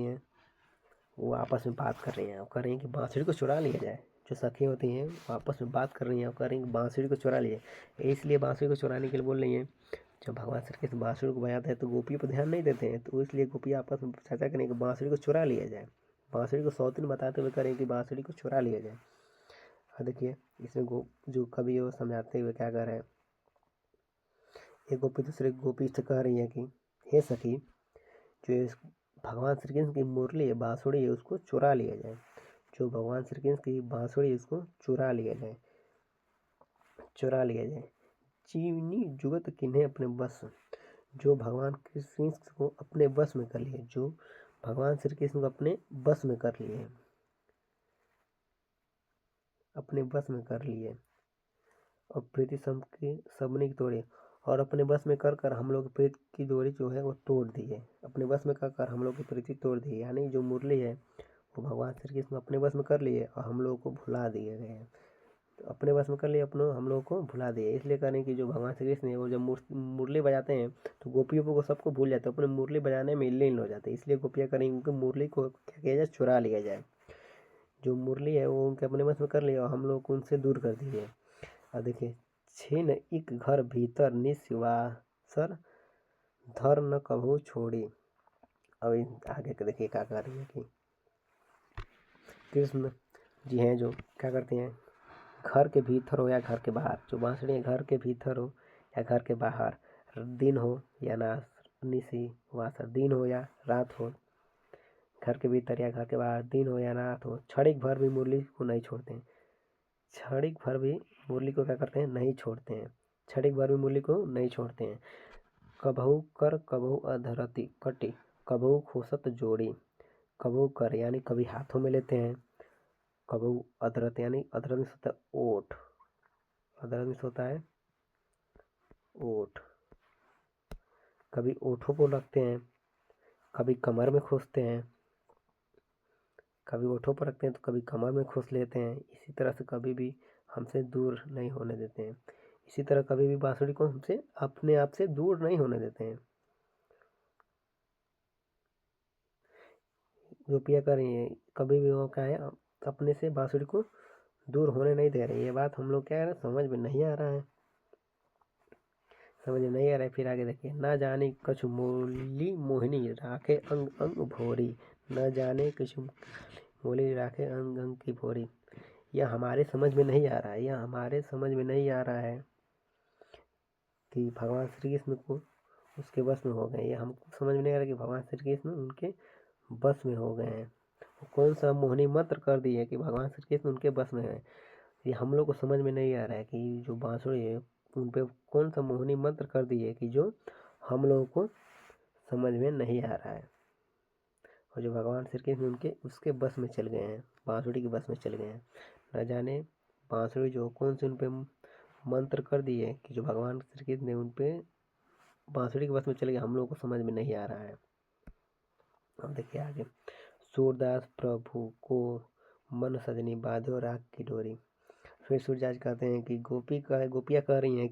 हैं वो आपस में बात कर रही हैं और कह रही हैं कि बांसुरी को चुरा लिया जाए। जो सखी होती हैं वो आपस में बात कर रही हैं और कह रही हैं कि बांसुरी को चुरा लिए, इसलिए बांसुरी को चुराने के लिए बोल रही हैं। जब भगवान श्री कृष्ण बांसुरी को बजाते हैं तो गोपियों पर ध्यान नहीं देते हैं, तो इसलिए गोपियाँ आपस में चर्चा करें कि बांसुरी को चुरा लिया जाए। बांसुरी को सौतीन बताते हुए करें कि बांसुरी को चुरा लिया जाए। और देखिए इसमें जो कवि वो समझाते हुए क्या कर रहे हैं, एक गोपी दूसरे गोपी से कह रही है कि हे सखी, जो भगवान श्री कृष्ण की मुरली है, बांसुरी है, उसको चुरा लिया जाए। जो भगवान श्री कृष्ण की बांसुरी है उसको चुरा लिया जाए। चीनी जुगत किन्हें अपने बस, जो भगवान कृष्ण को अपने बस में कर लिए, जो भगवान श्री कृष्ण को अपने बस में कर लिए और प्रीति सबने की तोड़े, और अपने बस में कर हम लोग प्रीति की डोरी जो है वो तोड़ दी है। अपने बस में कर हम लोग की प्रीति तोड़ दी है, यानी जो मुरली है वो भगवान श्री कृष्ण अपने बस में कर लिए और हम लोगों को भुला दिए गए हैं। तो अपने बस में कर लिए, अपने हम लोगों को भुला दिए। इसलिए करें कि जो भगवान श्री कृष्ण है वो जब मुरली बजाते हैं तो गोपियों को सबको भूल जाते हैं, अपने मुरली बजाने में लीन हो जाते हैं। इसलिए गोपियाँ करेंगे उनकी मुरली को क्या किया जाए, चुरा लिया जाए। जो मुरली है वो उनके अपने बस में कर लिया और हम लोग को उनसे दूर कर दिए। और देखिए छिन एक घर भीतर निस्वासर, धर न कभू छोड़ी। अब आगे के देखिए क्या कर रही है कि कृष्ण जी हैं जो क्या करते हैं, घर के भीतर हो या घर के बाहर, जो बांसुरी घर के भीतर हो या घर के बाहर, दिन हो या ना निसी वासर, दिन हो या रात हो, घर के भीतर या घर के बाहर, दिन हो या रात हो, क्षणिक भर भी मुरली को नहीं छोड़ते हैं। क्षणिक भर भी मुरली को क्या करते हैं, नहीं छोड़ते हैं। क्षणिक भर भी मुरली को नहीं छोड़ते हैं। कभू कर कभू अधरती कटी, कभू खोसत जोड़ी। कभू कर यानी कभी हाथों में लेते हैं, कभू अधरत यानी अधरत में होता है ओठ, अधरत में होता है ओठ, कभी ओठों को रखते हैं, कभी कमर में खोसते हैं, कभी होठों पर रखते हैं तो कभी कमर में खोस लेते हैं। इसी तरह से कभी भी हमसे दूर नहीं होने देते हैं। इसी तरह कभी भी बांसुरी को हमसे अपने आप से दूर नहीं होने देते हैं। गोपियाँ कह रही हैं कभी भी वो क्या है अपने से बांसुरी को दूर होने नहीं दे रही। ये बात हम लोग क्या है समझ में नहीं आ रहा है, समझ में नहीं आ रहा है। फिर आगे देखिए, ना जाने कछु मोली मोहिनी राखे अंग अंग भोरी, न जाने कछु मोली राखे अंग अंग की भोरी। यह हमारे समझ में नहीं आ रहा है, यह हमारे समझ में नहीं आ रहा है कि भगवान श्री कृष्ण को उसके बस में हो गए। ये हमको समझ में नहीं आ रहा कि भगवान श्री कृष्ण उनके बस में हो गए हैं। वो कौन सा मोहिनी मंत्र कर दिए कि भगवान श्री कृष्ण उनके बस में है। ये हम लोग को समझ में नहीं आ रहा है कि जो बांसुरी है उन पे कौन सा मोहिनी मंत्र कर दिए कि जो हम लोगों को समझ में नहीं आ रहा है। और जो भगवान श्री कृष्ण उनके उसके बस में चल गए हैं, बांसुरी के बस में चल गए हैं। न जाने बांसुरी जो कौन से उन पे मंत्र कर दिए कि जो भगवान श्री कृष्ण ने उन पे बांसुरी के बस में चल गए, हम लोगों को समझ में नहीं आ रहा है। अब देखिए आगे, सूरदास प्रभु को मन सजनी बांधो राग की डोरी। फिर सूरदास कहते हैं कि गोपियाँ कह रही हैं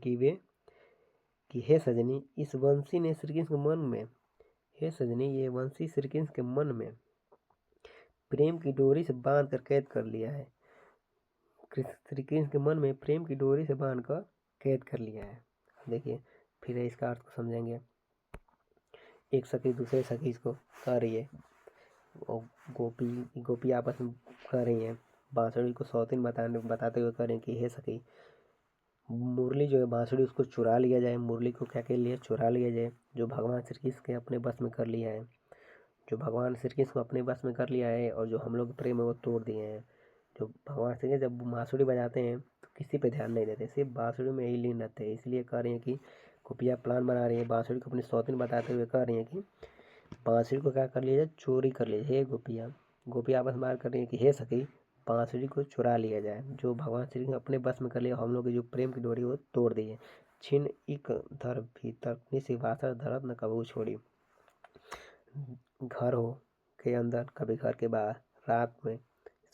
कि हे सजनी, इस वंशी ने श्री कृष्ण के मन में, हे सजनी ये वंशी श्री कृष्ण के मन में प्रेम की डोरी से बांध कर कैद कर लिया है। श्री कृष्ण के मन में प्रेम की डोरी से बांध कर कैद कर लिया है। देखिए फिर इसका अर्थ को समझेंगे। एक सखी दूसरे सखी को कह रही है, और गोपी आपस में कह रही हैं, बांसुरी को सौतीन बताते हुए कह रहे हैं कि हे सखी, मुरली जो है बांसुरी उसको चुरा लिया जाए। मुरली को क्या के लिए चुरा लिया जाए, जो भगवान श्री कृष्ण के अपने बस में कर लिया है, जो भगवान श्री कृष्ण को अपने बस में कर लिया है और जो हम लोग प्रेम है वो तोड़ दिए हैं। जो भगवान श्री कृष्ण जब बांसुरी बजाते हैं तो किसी पे ध्यान नहीं देते, सिर्फ बांसुरी में ही लीन रहते हैं। इसलिए कह रही हैं कि गोपियाँ प्लान बना रही है, बांसुरी को अपनी सौतीन बताते हुए कह रही हैं कि बांसुरी को क्या कर लिया जाए, चोरी कर लिया जाए। हे गोपियाँ आपस में बात कर रही है कि हे सखी, बांसुरी को चुरा लिया जाए, जो भगवान श्री कृष्ण अपने बस में कर लिया। हम लोग की जो प्रेम की डोरी वो तोड़ दी है। छिन इक धर भीतर निशिवासर धरत न कबू छोड़ी। घर हो के अंदर, कभी घर के बाहर, रात में,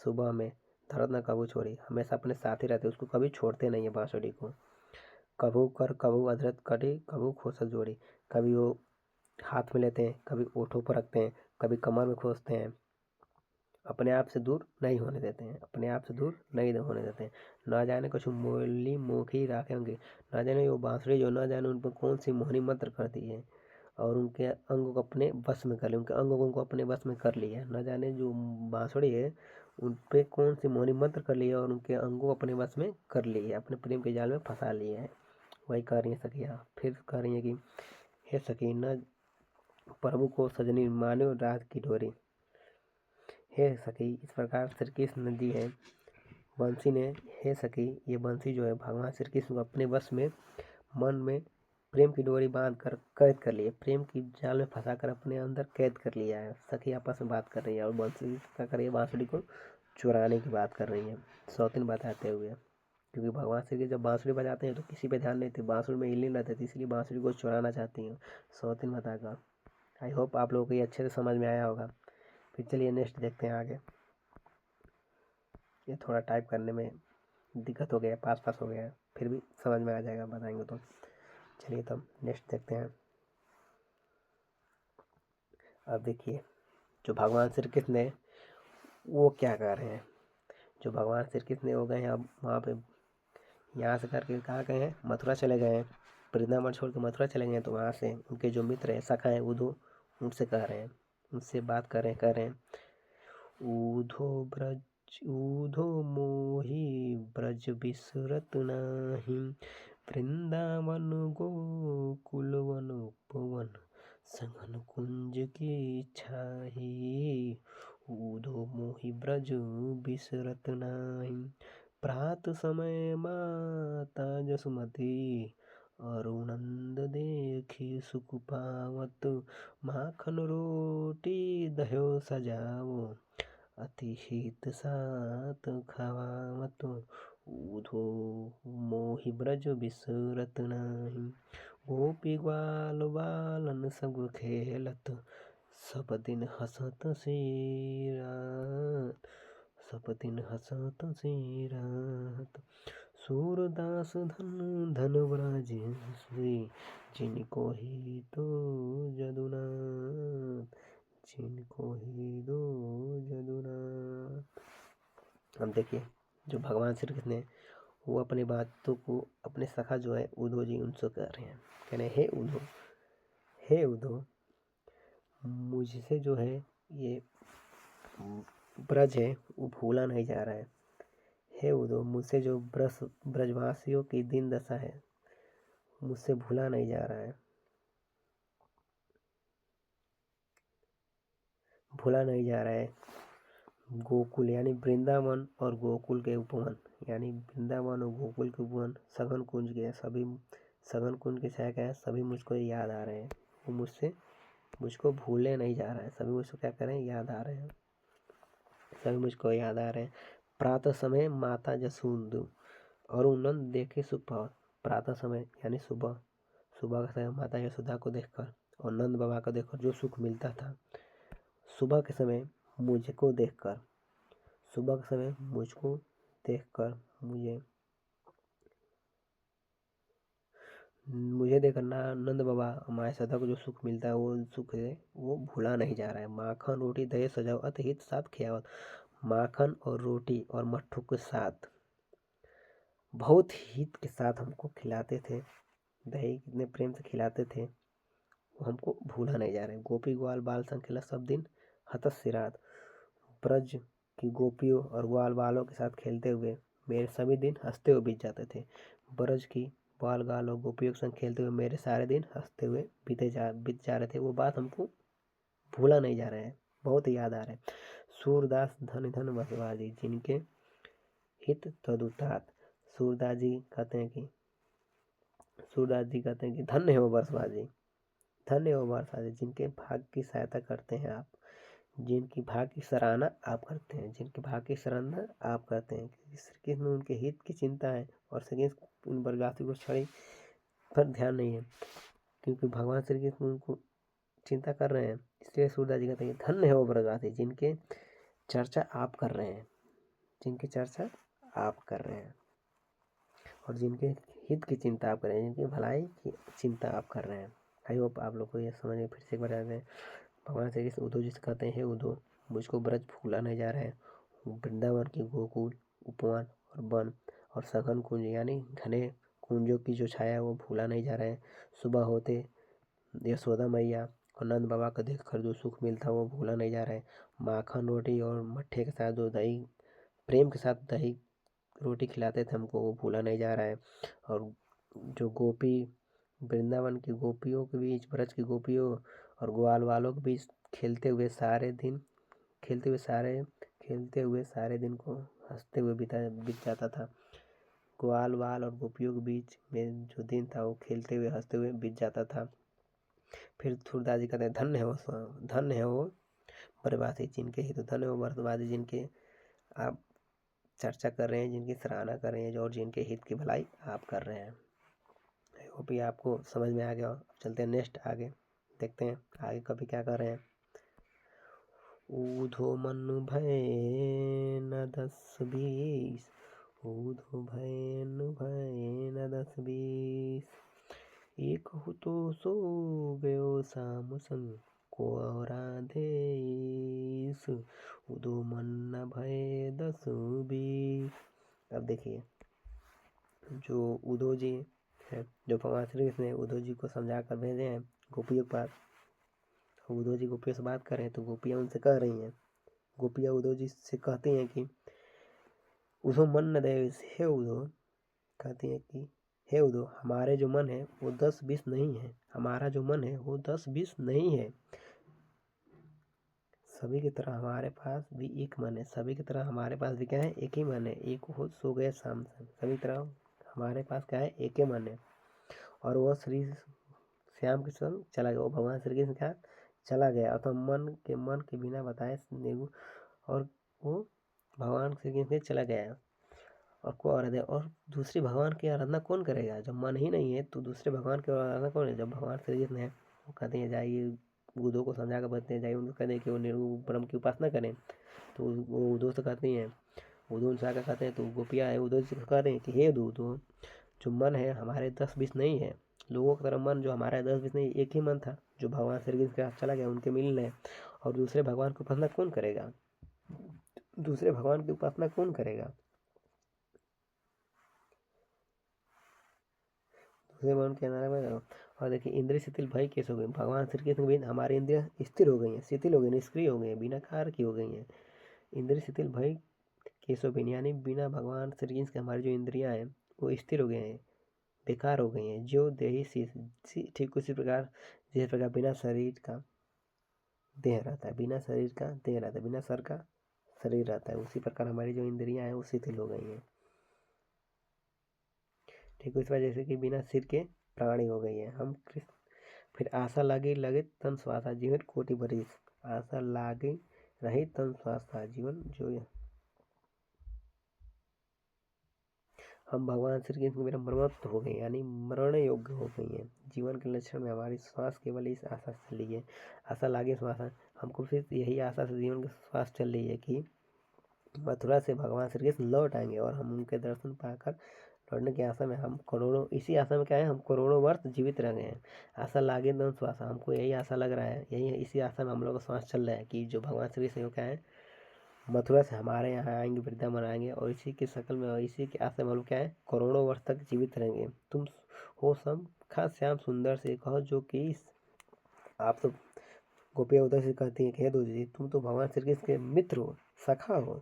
सुबह में, धरत न कबू छोड़ी, हमेशा अपने साथ ही रहते, उसको कभी छोड़ते नहीं है बांसुरी को। कबू कर कबू अधरत कटी कबू खोसत जोड़ी। कभी वो हाथ में लेते हैं, कभी ओठों पर रखते हैं, कभी कमर में खोसते हैं। अपने आप से दूर नहीं होने देते हैं, अपने आप से दूर नहीं होने देते हैं। ना जाने कुछ मोली मोखी राखे होंगे, ना जाने वो बांसुरी जो ना जाने उन पर कौन सी मोहनी मंत्र करती है और उनके अंगों को अपने बस में कर लिया, उनके अंगों को अपने बस में कर लिया। ना जाने जो बांसुरी है उन पे कौन सी मोहनी मंत्र कर लिया और उनके अंगों को अपने बस में कर लिया, अपने प्रेम के जाल में फंसा लिया है। वही कह रही है सखियाँ। फिर कह रही है कि हे सखी, न प्रभु को सजनी मानो रात की डोरी। हे सखी, इस प्रकार श्री कृष्ण ने दी है बंसी ने। हे सखी, ये बंसी जो है भगवान श्री कृष्ण को अपने बस में मन में प्रेम की डोरी बांध कर कैद कर लिया, प्रेम की जाल में फंसा कर अपने अंदर कैद कर लिया है। सखी आपस में बात कर रही है और बंसी क्या कर रही है, बांसुरी को चुराने की बात कर रही है, सौतीन बताते हुए। क्योंकि भगवान श्री कृष्ण जब बांसुरी बजाते हैं तो किसी पे ध्यान नहीं थे, बांसुरी में हिल नहीं रहते थे, इसलिए बांसुरी को चुराना चाहती हैं सौतीन बताकर। आई होप आप लोगों को ये अच्छे से समझ में आया होगा। फिर चलिए नेक्स्ट देखते हैं आगे। ये थोड़ा टाइप करने में दिक्कत हो गया, पास हो गया, फिर भी समझ में आ जाएगा बताएंगे तो। चलिए तब नेक्स्ट देखते हैं। अब देखिए, जो भगवान श्री कृष्ण ने वो क्या कर रहे हैं, जो भगवान श्री कृष्ण हो गए हैं अब वहाँ पे, यहाँ से करके कहाँ गए हैं, मथुरा चले गए हैं। वृंदावन छोड़ के मथुरा चले गए हैं, तो वहाँ से उनके जो मित्र हैं, सखा हैं, उधो, उनसे कह रहे हैं, उनसे बात कर रहे हैं ऊधो मोहि ब्रज बिसरत नाही, वृंदावन गोकुल वन उपवन सघन कुंज की छाही। ऊधो मोहि ब्रज बिसरत नाही, प्रात समय माता जसुमती, अरुणंद देखी सुख पावत, माखन रोटी दह्यो सजावो, अति हित सात खावत। ऊधो मोहि ब्रज बिसरत नाही, गोपी ग्वाल बालन सब खेलत, सब दिन हंसत सी रात, सब दिन हंसत सी रात, सूरदास धन धन व्रज श्री, जिनको ही तो जदुनाथ, जिनको ही दो जदुनाथ। अब देखिए जो भगवान श्री कृष्ण है वो अपनी बातों को अपने सखा जो है उद्धव जी उनसे कह रहे हैं, कह रहे हे उद्धव, हे उद्धव, मुझसे जो है ये ब्रज है वो भूला नहीं जा रहा है। हे उद्धव, मुझसे जो ब्रजवासियों की दीन दशा है मुझसे भूला नहीं जा रहा है, भूला नहीं जा रहा है। गोकुल यानी वृंदावन और गोकुल के उपवन, यानी वृंदावन और गोकुल के उपवन सघन कुंज के सभी, सघन कुंज के छाया क्या है, सभी मुझको याद आ रहे हैं। वो मुझको भूलने नहीं जा रहा है, सभी मुझको क्या कर रहे हैं, याद आ रहे हैं, सभी मुझको याद आ रहे हैं। प्रातः समय माता जसोदु और नंद देखे सुख पावत। प्रातः समय यानी सुबह, सुबह का समय माता यशोदा को देखकर और नंद बाबा को देखकर जो सुख मिलता था, सुबह के समय मुझको देखकर, सुबह के समय मुझको देखकर मुझे देखकर नंद बाबा माँ यशोदा को जो सुख मिलता है वो सुख है वो भूला नहीं जा रहा है। माखन रोटी दही सजाओ अत हित साथ खियावत, माखन और रोटी और मट्ठू के साथ बहुत हित के साथ हमको खिलाते थे, दही कितने प्रेम से खिलाते थे वो हमको भूला नहीं जा रहा है। गोपी ग्वाल बाल संग खेला सब दिन हतस सिरात, ब्रज की गोपियों और ग्वाल बालों के साथ खेलते हुए मेरे सभी दिन हंसते हुए बीत जाते थे। ब्रज की ग्वाल बाल और गोपियों के संग खेलते हुए मेरे सारे दिन हंसते हुए बीत जा रहे थे। वो बात हमको भूला नहीं जा रहा है, बहुत याद आ रहा है। सूरदास धन धन बसवाजी, जिनके हित तदुतात। सूरदास जी कहते हैं कि धन्य हो बरसवाजी, धन्य हो बरसवाजी, जिनके भाग्य की सहायता करते हैं आप, जिनकी भाग्य की सराहना आप करते हैं, जिनके भाग्य की सराहना आप करते हैं। श्री कृष्ण उनके हित की चिंता है और श्री कृष्ण उन ब्रजवासी को छड़ी पर ध्यान नहीं है, क्योंकि भगवान श्री कृष्ण उनको चिंता कर रहे हैं। इसलिए सूरदास जी कहते हैं धन्य है वो ब्रजवासी जिनके चर्चा आप कर रहे हैं, जिनकी चर्चा आप कर रहे हैं और जिनके हित की चिंता आप कर रहे हैं, जिनकी भलाई की चिंता आप कर रहे हैं। आई होप आप लोग को ये समझ में, फिर से एक बार जाते हैं। भगवान श्री कृष्ण उद्धव जी से कहते हैं, हे उद्धव, मुझको ब्रज भूला नहीं जा रहा है। वृंदावन की गोकुल उपवन और वन और सघन कुंज यानी घने कुंजों की जो छाया है वो भूला नहीं जा रहा है। सुबह होते यशोदा मैया और नंद बाबा को देखकर जो सुख मिलता वो भूला नहीं जा रहा है। माखन रोटी और मट्ठे के साथ जो दही, प्रेम के साथ दही रोटी खिलाते थे हमको वो भूला नहीं जा रहा है। और जो गोपी, वृंदावन की गोपियों के बीच, ब्रज की गोपियों और ग्वाल वालों के बीच खेलते हुए सारे दिन दिन को हंसते हुए बीत जाता था। ग्वाल वाल और गोपियों के बीच में जो दिन था वो खेलते हुए हंसते हुए बीत जाता था। फिर सूरदास जी कहते हैं धन्य है वो ब्रजवासी जिनके हित, धन्य हो ब्रजवासी जिनके आप चर्चा कर रहे हैं, जिनकी सराहना कर रहे हैं और जिनके हित की भलाई आप कर रहे हैं। आई होप ये आपको समझ में आ गया। अब चलते हैं नेक्स्ट, आगे देखते हैं आगे कभी क्या कर रहे हैं। ऊधो मन भय न 10-20, ऊधो भय न 10-20, एक हो तो सो गयो साम संग को औराधेश, ऊधो मन न भय 10-20। अब देखिए जो उद्धव जी है, जो भगवान श्री कृष्ण ने उद्धव जी को समझा कर भेजे हैं गोपियों के पास, उद्धव जी गोपियों से बात कर रहे हैं तो गोपियाँ उनसे कह रही हैं, गोपियाँ उद्धव जी से कहती हैं कि उद्धव मन न दे, हे उद्धव, कहती हैं कि हे उद्धव, हमारे जो मन है वो 10-20 नहीं है, हमारा जो मन है वो 10-20 नहीं है। सभी की तरह हमारे पास भी एक मन है, सभी की तरह हमारे पास भी क्या है, एक ही मन है। एक हो सो गए शाम से, सभी तरह हमारे पास क्या है, एक ही मन है। और वह श्री श्याम के संग चला गया, वो भगवान श्री कृष्ण के साथ चला गया अथवा मन के बिना बताए नेगु, और वो भगवान श्री कृष्ण से चला गया और को आराधना, और दूसरी भगवान की आराधना कौन करेगा जब मन ही नहीं है, तो दूसरे भगवान की आराधना कौन है। जब भगवान श्री कृष्ण है वो कहते हैं जाइए उदो को समझा कर बताते हैं, जाइए उनको कहते हैं कि वो निर्गुण ब्रह्म की उपासना करें। तो वो उदो से कहती हैं, उदो उनसे आकर कहते हैं, तो गोपियाँ है उदो से कह रहे हैं कि हे उदो, जो मन है हमारे 10-20 नहीं है, लोगों की तरह मन जो हमारा 10-20 नहीं, एक ही मन था जो भगवान श्री कृष्ण के साथ चला गया उनके मिलने। और दूसरे भगवान की उपासना कौन करेगा? दूसरे भगवान की उपासना कौन करेगा? दूसरे भगवान के नाम में। और देखिए इंद्रिय शिथिल भय कैसे हो गई? भगवान श्री कृष्ण के बिन हमारी इंद्रियां स्थिर हो गई हैं, शिथिल हो गई, निष्क्रिय हो गई हैं, बिना कार्य की हो गई हैं। इंद्रिय शिथिल भय कैसे बिन, यानी बिना भगवान श्री कृष्ण के हमारी जो इंद्रियां हैं वो स्थिर हो गए हैं, बेकार हो गई हैं। जो देही ठीक उसी प्रकार जिस प्रकार बिना शरीर का देह रहता है, बिना शरीर का देह रहता है, बिना सर का शरीर रहता है, उसी प्रकार हमारी जो इंद्रियां हैं वो शिथिल हो गई हैं। ठीक उस वजह से कि बिना सिर के प्राणी हो गई है। हम फिर आशा लागे लगे तन स्वास्थ्य जीवन कोटि बरिस, आशा लागे रही तन स्वास्थ्य जीवन जो हम भगवान श्री कृष्ण मेरा मरमत्त हो गए, यानी मरण योग्य हो गई है। जीवन के लक्षण में हमारी श्वास केवल इस आशा से चल रही है, आशा लागे श्वास, हमको फिर यही आशा से जीवन की श्वास चल रही है कि मथुरा से भगवान श्री कृष्ण लौट आएंगे और हम उनके दर्शन पाकर लौटने की आशा में हम करोड़ों, इसी आशा में क्या है, हम करोड़ों वर्ष जीवित रह गए हैं। आशा लागे दम श्वास, हमको यही आशा लग रहा है, यही इसी आशा में हम लोग का श्वास चल रहा है कि जो भगवान श्री कृष्ण क्या है मथुरा से हमारे यहाँ आएंगे, वृंदावन आएंगे और इसी की शक्ल में और इसी के आशा में हम लोग क्या है करोड़ों वर्ष तक जीवित रहेंगे। तुम हो सम खास श्याम सुंदर से कहो जो कि आप तो गोपियाँ उधर से कहती हैं कि हे दो जी तुम तो भगवान श्री कृष्ण के मित्र हो, सखा हो,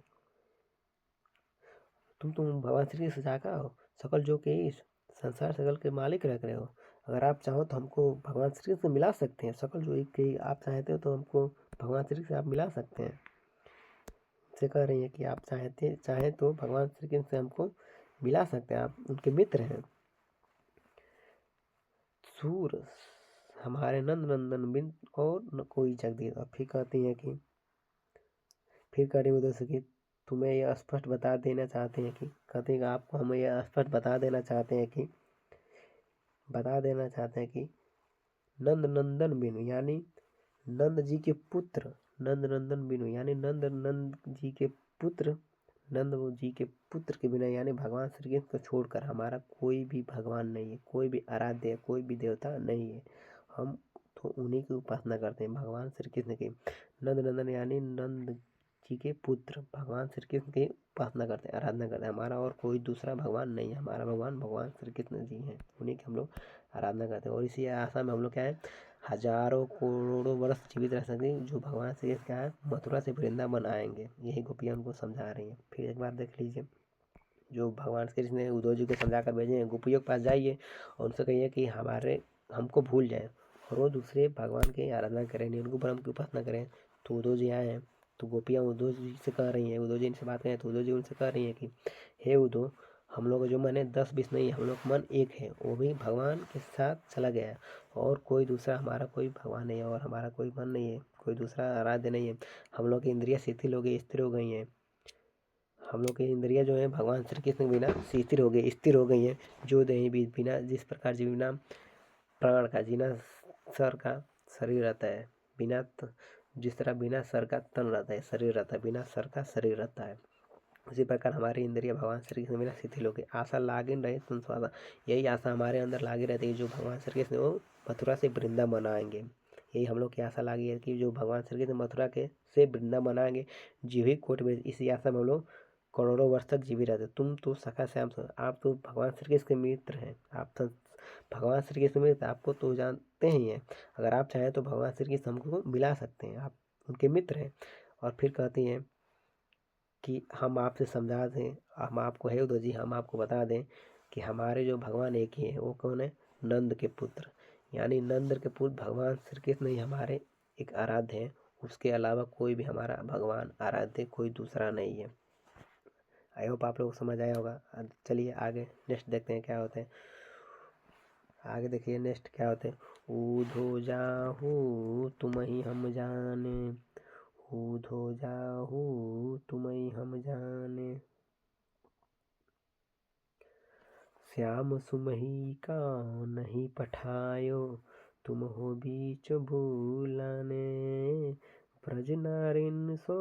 तुम भगवान श्री कृष्ण सखा हो, सकल जो कि इस संसार सकल के मालिक रह रहे हो। अगर आप चाहो तो हमको भगवान श्री कृष्ण से मिला सकते हैं, सकल जो एक के आप चाहते हो तो हमको भगवान श्री कृष्ण से आप मिला सकते हैं। से कह रही है कि आप चाहे तो भगवान श्री कृष्ण से हमको मिला सकते हैं, आप उनके मित्र हैं। सूर हमारे नंद नंदन बिन और न कोई जगदीश। और फिर कहती है कि फिर कह रही उधर से कि तुम्हें यह स्पष्ट बता देना चाहते हैं कि कहते हैं कि आपको हम यह स्पष्ट बता देना चाहते हैं कि नंद नंदन बिनु, यानी नंद जी के पुत्र, नंद नंदन बिनु यानी नंद जी के पुत्र, नंद जी के पुत्र के बिना यानी भगवान श्री कृष्ण को छोड़कर हमारा कोई भी भगवान नहीं है, कोई भी आराध्य, कोई भी देवता नहीं है। हम तो उन्हीं की उपासना करते हैं, भगवान श्री कृष्ण की। नंद नंदन यानी नंद जी के पुत्र भगवान श्री कृष्ण की उपासना करते हैं, आराधना करते हैं। हमारा और कोई दूसरा भगवान नहीं है, हमारा भगवान भगवान श्री कृष्ण जी हैं, उन्हीं की हम लोग आराधना करते हैं। और इसी आशा में हम लोग क्या है हजारों करोड़ों वर्ष जीवित रह सकते हैं, जो भगवान श्री कृष्ण क्या है मथुरा से वृंदावन आएंगे, यही गोपियाँ उनको समझा रही हैं। फिर एक बार देख लीजिए, जो भगवान श्री कृष्ण ने उद्धव जी को समझा कर भेजे हैं, गोपियों के पास जाइए और उनसे कहिए कि हमको भूल जाए और वो दूसरे भगवान की आराधना करें, उनको ब्रह्म की उपासना करें। तो उद्धव जी आए हैं, तो गोपियाँ उद्धव जी से कह रही हैं, उद्धव जी इनसे बात करें तो उद्धव जी उनसे कह रही हैं कि हे उद्धव, हम लोग जो मन है 10-20 नहीं है, हम लोग मन एक है, वो भी भगवान के साथ चला गया है और कोई दूसरा हमारा कोई भगवान नहीं है और हमारा कोई मन नहीं है, कोई दूसरा आराध्य नहीं है। हम लोग की इंद्रियाँ शिथिल हो गई, स्थिर हो गई हैं, हम लोग की इंद्रियाँ जो है भगवान श्री कृष्ण के बिना शिथिल हो गई, स्थिर हो गई हैं। जो देही भी बिना जिस प्रकार जी बिना प्राण का बिना सर का शरीर रहता है, जिस तरह बिना सर का तन रहता है, शरीर रहता है, बिना सर का शरीर रहता है, उसी प्रकार हमारी इंद्रिय भगवान श्री कृष्ण बिना शिथिल हो गई। आशा लागिन रहे तुम स्वादा, यही आशा हमारे अंदर लागी रहती है, जो भगवान श्री कृष्ण वो मथुरा से वृंदावन आएंगे। यही हम लोग की आशा लागी है कि जो भगवान श्री कृष्ण मथुरा के से वृंदावन आएंगे, जीवी कोट में, इसी आशा में हम लोग करोड़ों वर्ष तक जीवित रहते। तुम तो सखा श्याम आप तो भगवान श्री कृष्ण के मित्र हैं, आप तो भगवान श्री कृष्ण मित्र आपको तो जानते ही हैं। अगर आप चाहें तो भगवान श्री कृष्ण हमको मिला सकते हैं, आप उनके मित्र हैं। और फिर कहती हैं कि हम आपसे समझा दें, हम आपको है उद्धव जी, हम आपको बता दें कि हमारे जो भगवान एक ही हैं, वो कौन है, नंद के पुत्र, यानी नंद के पुत्र भगवान श्री कृष्ण ही हमारे एक आराध्य हैं, उसके अलावा कोई भी हमारा भगवान आराध्य कोई दूसरा नहीं है। आई होप आप लोग को समझ आया होगा। चलिए आगे नेक्स्ट देखते हैं क्या होते हैं। आगे देखिए नेक्स्ट क्या होते हैं। ऊधो जाहू तुम ही हम जाने, ऊधो जाहू तुम ही हम जाने, श्याम सुमही का नहीं पठायो, तुम हो बीच भूलाने, ब्रज नारिन सो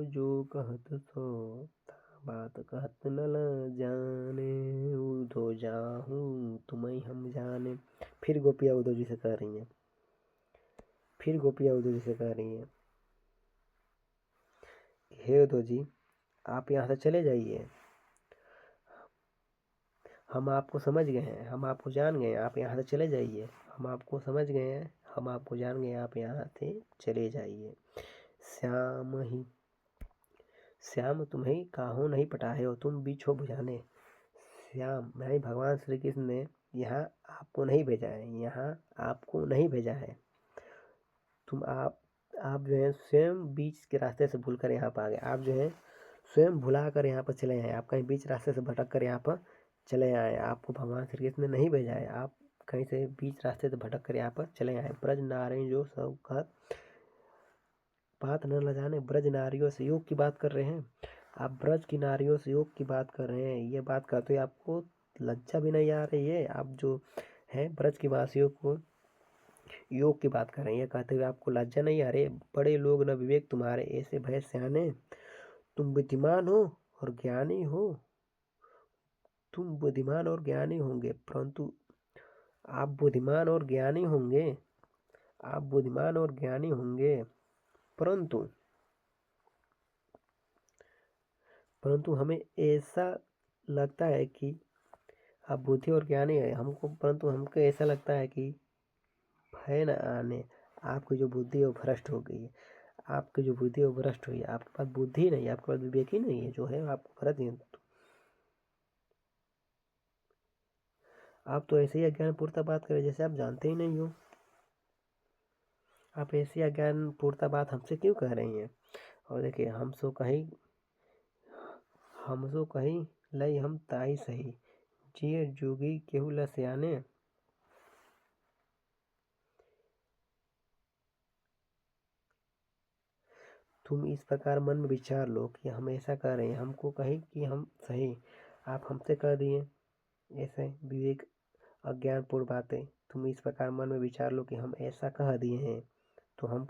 जो कहत सो, बात कहत न ल जाने, उधो जाहूँ तुम्हें हम जाने। फिर गोपियाँ उद्धव जी से कह रही हैं, फिर गोपियाँ उद्धव जी से कह रही हैं, हे उद्धव जी आप यहाँ से चले जाइए, हम आपको समझ गए हैं, हम आपको जान गए हैं, आप यहाँ से चले जाइए। हम आपको समझ गए हैं, हम आपको जान गए हैं, आप यहाँ से चले जाइए। श्याम ही श्याम तुम्हें काहू नहीं पटाए हो, तुम बिछो बुझाने। श्याम यानी भगवान श्री कृष्ण ने यहाँ आपको नहीं भेजा है, यहाँ आपको नहीं भेजा है। तुम आप जो है स्वयं बीच के रास्ते से भूल कर यहाँ पर आ गए। आप जो है स्वयं भुला कर यहाँ पर चले आए, आप कहीं बीच रास्ते से भटक कर यहाँ पर चले आए। आपको भगवान श्री कृष्ण ने नहीं भेजा है, आप कहीं से बीच रास्ते से भटक कर यहाँ पर चले आए। ब्रज नारी जो सब का बात न ल जाने, ब्रज नारियों से योग की बात कर रहे हैं। आप ब्रज की नारियों से योग की बात कर रहे हैं, ये बात करते हुए आपको लज्जा भी नहीं आ रही है। आप जो है ब्रज की वासियों को योग की बात कर रहे हैं, ये कहते हुए आपको लज्जा नहीं आ रही। बड़े लोग न विवेक तुम्हारे, ऐसे भय सयाने, तुम बुद्धिमान हो और ज्ञानी हो, तुम बुद्धिमान और ज्ञानी होंगे, परंतु आप बुद्धिमान और ज्ञानी होंगे, आप बुद्धिमान और ज्ञानी होंगे, परंतु परंतु हमें ऐसा लगता है कि आप बुद्धि और ज्ञानी है हमको, परंतु हमको ऐसा लगता है कि भय न आने, आपकी जो बुद्धि है वो भ्रष्ट हो गई है, आपकी जो बुद्धि है वो भ्रष्ट हुई है, आपके पास बुद्धि नहीं है, आपके पास विवेक ही नहीं है, जो है आपको भ्रष्ट है। आप तो ऐसे ही अज्ञानपूर्ता बात करें जैसे आप जानते ही नहीं हो। आप ऐसी अज्ञानपूर्ता बात हमसे क्यों कह रही हैं। और देखिए हम सो कहीं लई हम ताई सही, जिये जोगी केहू ल सियाने। तुम इस प्रकार मन में विचार लो कि हम ऐसा कर रहे हैं, हमको कहीं कि हम सही, आप हमसे कह दिए ऐसे विवेक अज्ञानपूर्ण बातें। तुम इस प्रकार मन में विचार लो कि हम ऐसा कह दिए हैं, तो हम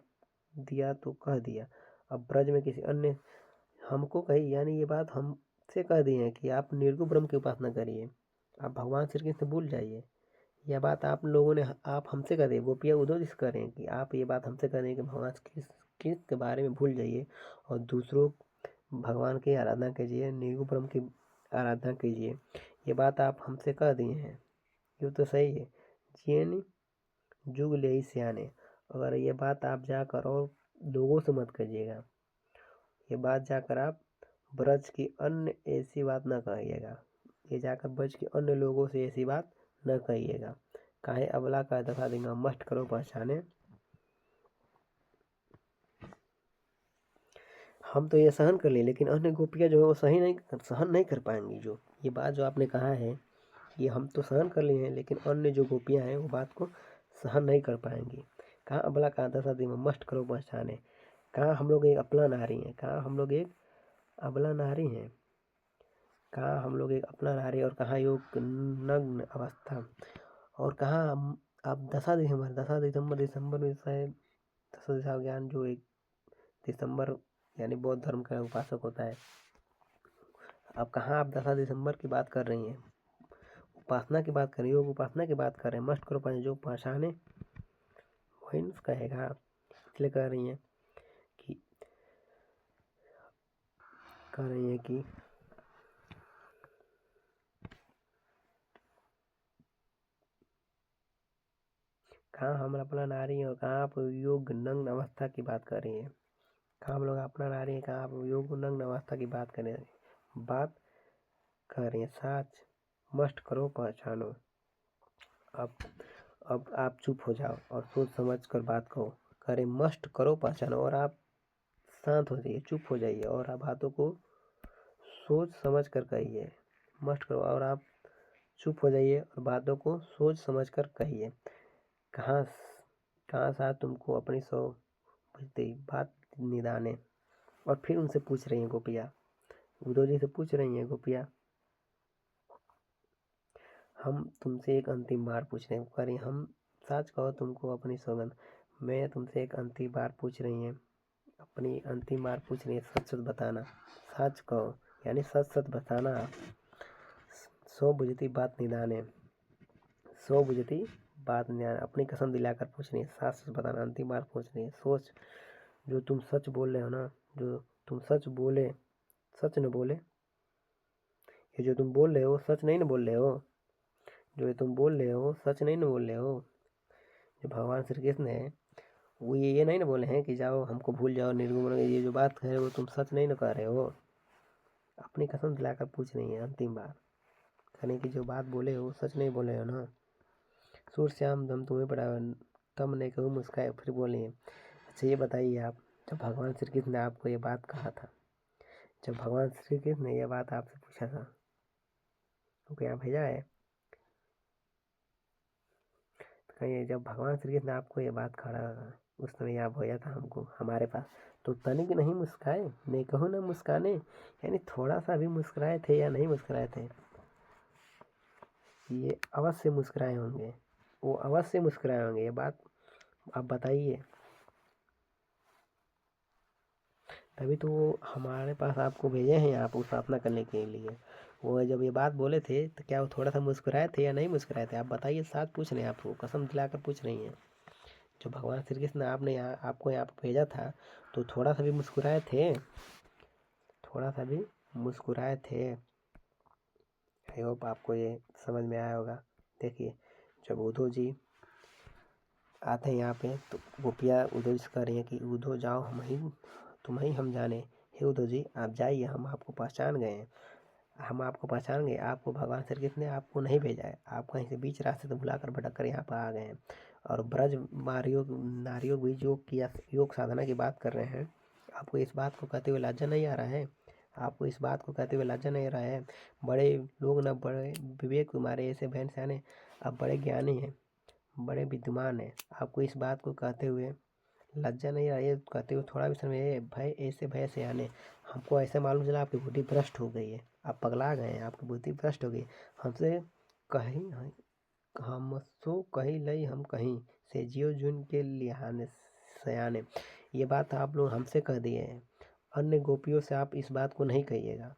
दिया तो कह दिया। अब ब्रज में किसी अन्य हमको कही, यानी ये बात हमसे कह दी है कि आप निर्गुण ब्रह्म की उपासना करिए, आप भगवान श्री कृष्ण से भूल जाइए। यह बात आप लोगों ने आप हमसे कह रहे हैं, गोपियाँ उद्धव जी से कह रहे हैं कि आप ये बात हमसे कह रहे हैं कि भगवान कृष्ण के बारे में भूल जाइए और दूसरों भगवान की आराधना कीजिए, निर्गुण ब्रह्म की आराधना कीजिए। ये बात आप हमसे कह दिए हैं, ये तो सही है। जियन जुग ले सियाने, अगर ये बात आप जाकर और लोगों से मत कहिएगा, ये बात जाकर आप ब्रज की अन्य ऐसी बात न कहिएगा, ये जाकर ब्रज के अन्य लोगों से ऐसी बात न कहिएगा। काहे अबला का दफा देंगे मस्ट करो पहचाने। हम तो ये सहन कर लिए, लेकिन अन्य गोपियाँ जो है वो सहन नहीं कर पाएंगी। जो ये बात जो आपने कहा है, ये हम तो सहन कर लिए हैं, लेकिन अन्य जो गोपियाँ हैं वो बात को सहन नहीं कर पाएंगी। कहाँ अबला का दशा दिन मस्ट करो पहचाने, कहाँ हम लोग एक अपना नारी हैं, कहाँ हम लोग एक अबला नारी हैं, कहाँ हम लोग एक अपना नारी और कहाँ योग नग्न अवस्था, और कहाँ हम अब दिसंबर में शायद दशा दिशा ज्ञान जो एक दिसंबर यानी बौद्ध धर्म का उपासक होता है। अब कहाँ आप 10 दिसंबर की बात कर रही हैं, उपासना की बात कर रही योग उपासना की बात कर रहे हैं। मस्ट करो पाए जो पहचाने वही न कहेगा, इसलिए कह रही हैं कि कहाँ हम अपना नारी हैं और कहाँ आप योग नग्न अवस्था की बात कर रही हैं। कहाँ हम लोग अपना नारी हैं, कहाँ आप योग नग्न अवस्था की बात कर रही हैं। साच मस्ट करो पहचानो। अब आप चुप हो जाओ और सोच समझ कर बात कहो। करे मस्ट करो पहचानो, और आप शांत हो जाइए, चुप हो जाइए और आप बातों को सोच समझ कर कहिए। मस्ट करो और आप चुप हो जाइए और बातों को सोच समझ कर कहिए। कहाँ कहाँ सा तुमको अपनी सौ बुझती बात निदाने। और फिर उनसे पूछ रही हैं गोपियाँ, उद्धव जी से पूछ रही हैं गोपियाँ, हम तुमसे एक अंतिम बार पूछ रहे हैं, करें हम सच कहो तुमको अपनी सौगंध। मैं तुमसे एक अंतिम बार पूछ रही है, अपनी अंतिम बार पूछ रही है, सच सच बताना। सच कहो यानी सच सच बताना। सो बुझती बात निदाने, सो बुझती बात निदाने, अपनी कसम दिलाकर पूछ रही है, सच सच बताना, अंतिम बार पूछ रही है। सोच, जो तुम सच बोल रहे हो ना, जो तुम सच बोले, सच न बोले, ये जो तुम बोल रहे हो सच नहीं न बोल रहे हो, जो ये तुम बोल रहे हो सच नहीं न बोल रहे हो। जो भगवान श्री कृष्ण है वो ये नहीं न बोले हैं कि जाओ हमको भूल जाओ निर्गुण बनो, ये जो बात है वो तुम सच नहीं न कह रहे हो। अपनी कसम दिलाकर पूछ रही है अंतिम बार, कहने की जो बात बोले हो सच नहीं बोले हो ना। सूर श्याम दम तुम्हें पड़ा, तम ने कहूँ मुस्काए, फिर बोले। अच्छा ये बताइए आप, जब भगवान श्री कृष्ण ने आपको ये बात कहा था, जब भगवान श्री कृष्ण ने यह बात आपसे पूछा था तो क्या भेजा है? तो कहीं जब भगवान श्री कृष्ण ने आपको ये बात कहा था, उस समय आप भेजा था हमको हमारे पास, तो तनिक नहीं मुस्काए, नहीं कहो ना मुस्काने, यानी थोड़ा सा भी मुस्कुराए थे या नहीं मुस्कुराए थे? ये अवश्य मुस्कुराए होंगे, वो अवश्य मुस्कुराए होंगे, ये बात आप बताइए। तभी तो वो हमारे पास आपको भेजे हैं यहाँ पर स्थापना करने के लिए। वो जब ये बात बोले थे तो क्या वो थोड़ा सा मुस्कुराए थे या नहीं मुस्कुराए थे? आप बताइए, साथ पूछ रहे हैं, आपको कसम दिलाकर पूछ रही हैं। जो भगवान श्री कृष्ण ने आपने यहाँ आपको यहाँ पर भेजा था तो थोड़ा सा भी मुस्कुराए थे? थोड़ा सा भी मुस्कुराए थे? आई होप आपको ये समझ में आया होगा। देखिए, जब उद्धव जी आते हैं यहाँ पे तो गोपियाँ उद्धव जी से कह रही हैं कि उद्धव जाओ, तुम ही हम जाने, हे उद्धव जी आप जाइए, हम आपको पहचान गए हैं, हम आपको पहचान गए, आपको भगवान श्री कृष्ण ने आपको नहीं भेजा है, आप कहीं से बीच रास्ते से भुलाकर भटक कर यहाँ पर आ गए हैं। और ब्रज नारियों नारियों भी योग साधना की बात कर रहे हैं। आपको इस बात को कहते हुए लज्जा नहीं आ रहा है? आपको इस बात को कहते हुए लज्जा नहीं आ रहा है? बड़े लोग ना, बड़े विवेक तुम्हारे ऐसे बहन सयाने, आप बड़े ज्ञानी हैं, बड़े विद्वान हैं, आपको इस बात को कहते हुए लज्जा नहीं आ रही है? कहते हुए थोड़ा भी समय भय, ऐसे भय से आने, हमको ऐसा मालूम चला आपकी बुद्धि भ्रष्ट हो गई है, आप पगला गए हैं, आपकी बुद्धि भ्रष्ट हो गई। हमसे कहीं हमसो कहीं लई हम कहीं से जियो जुन के लिहाने सयाने, ये बात आप लोग हमसे कह दिए हैं, अन्य गोपियों से आप इस बात को नहीं कहिएगा।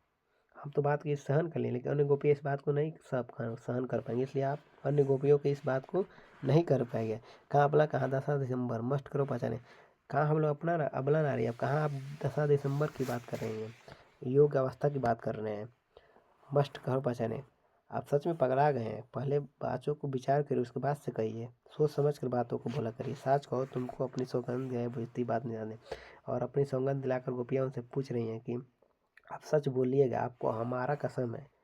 हम तो बात की सहन कर लें, लेकिन अन्य गोपी इस बात को नहीं सहन कर पाएंगे, इसलिए आप अन्य गोपियों के इस बात को नहीं कर पाएंगे। कहाँ अपना, कहाँ 10 दिसंबर, मस्ट करो पहचाने। कहाँ हम लोग अपना अबला नारी, अब कहाँ आप 10 दिसंबर की बात कर रही हैं, योग अवस्था की बात कर रहे हैं, मस्ट करो पहचाने। आप सच में पगला गए हैं, पहले बातों को विचार करिए उसके बाद से कहिए, सोच समझ कर बातों को बोला करिए। सच कहो तुमको अपनी सौगंध गए बुझती बात नहीं जाने। और अपनी सौगंध दिलाकर गोपियाँ उनसे पूछ रही हैं कि आप सच बोलिएगा, आपको हमारा कसम है।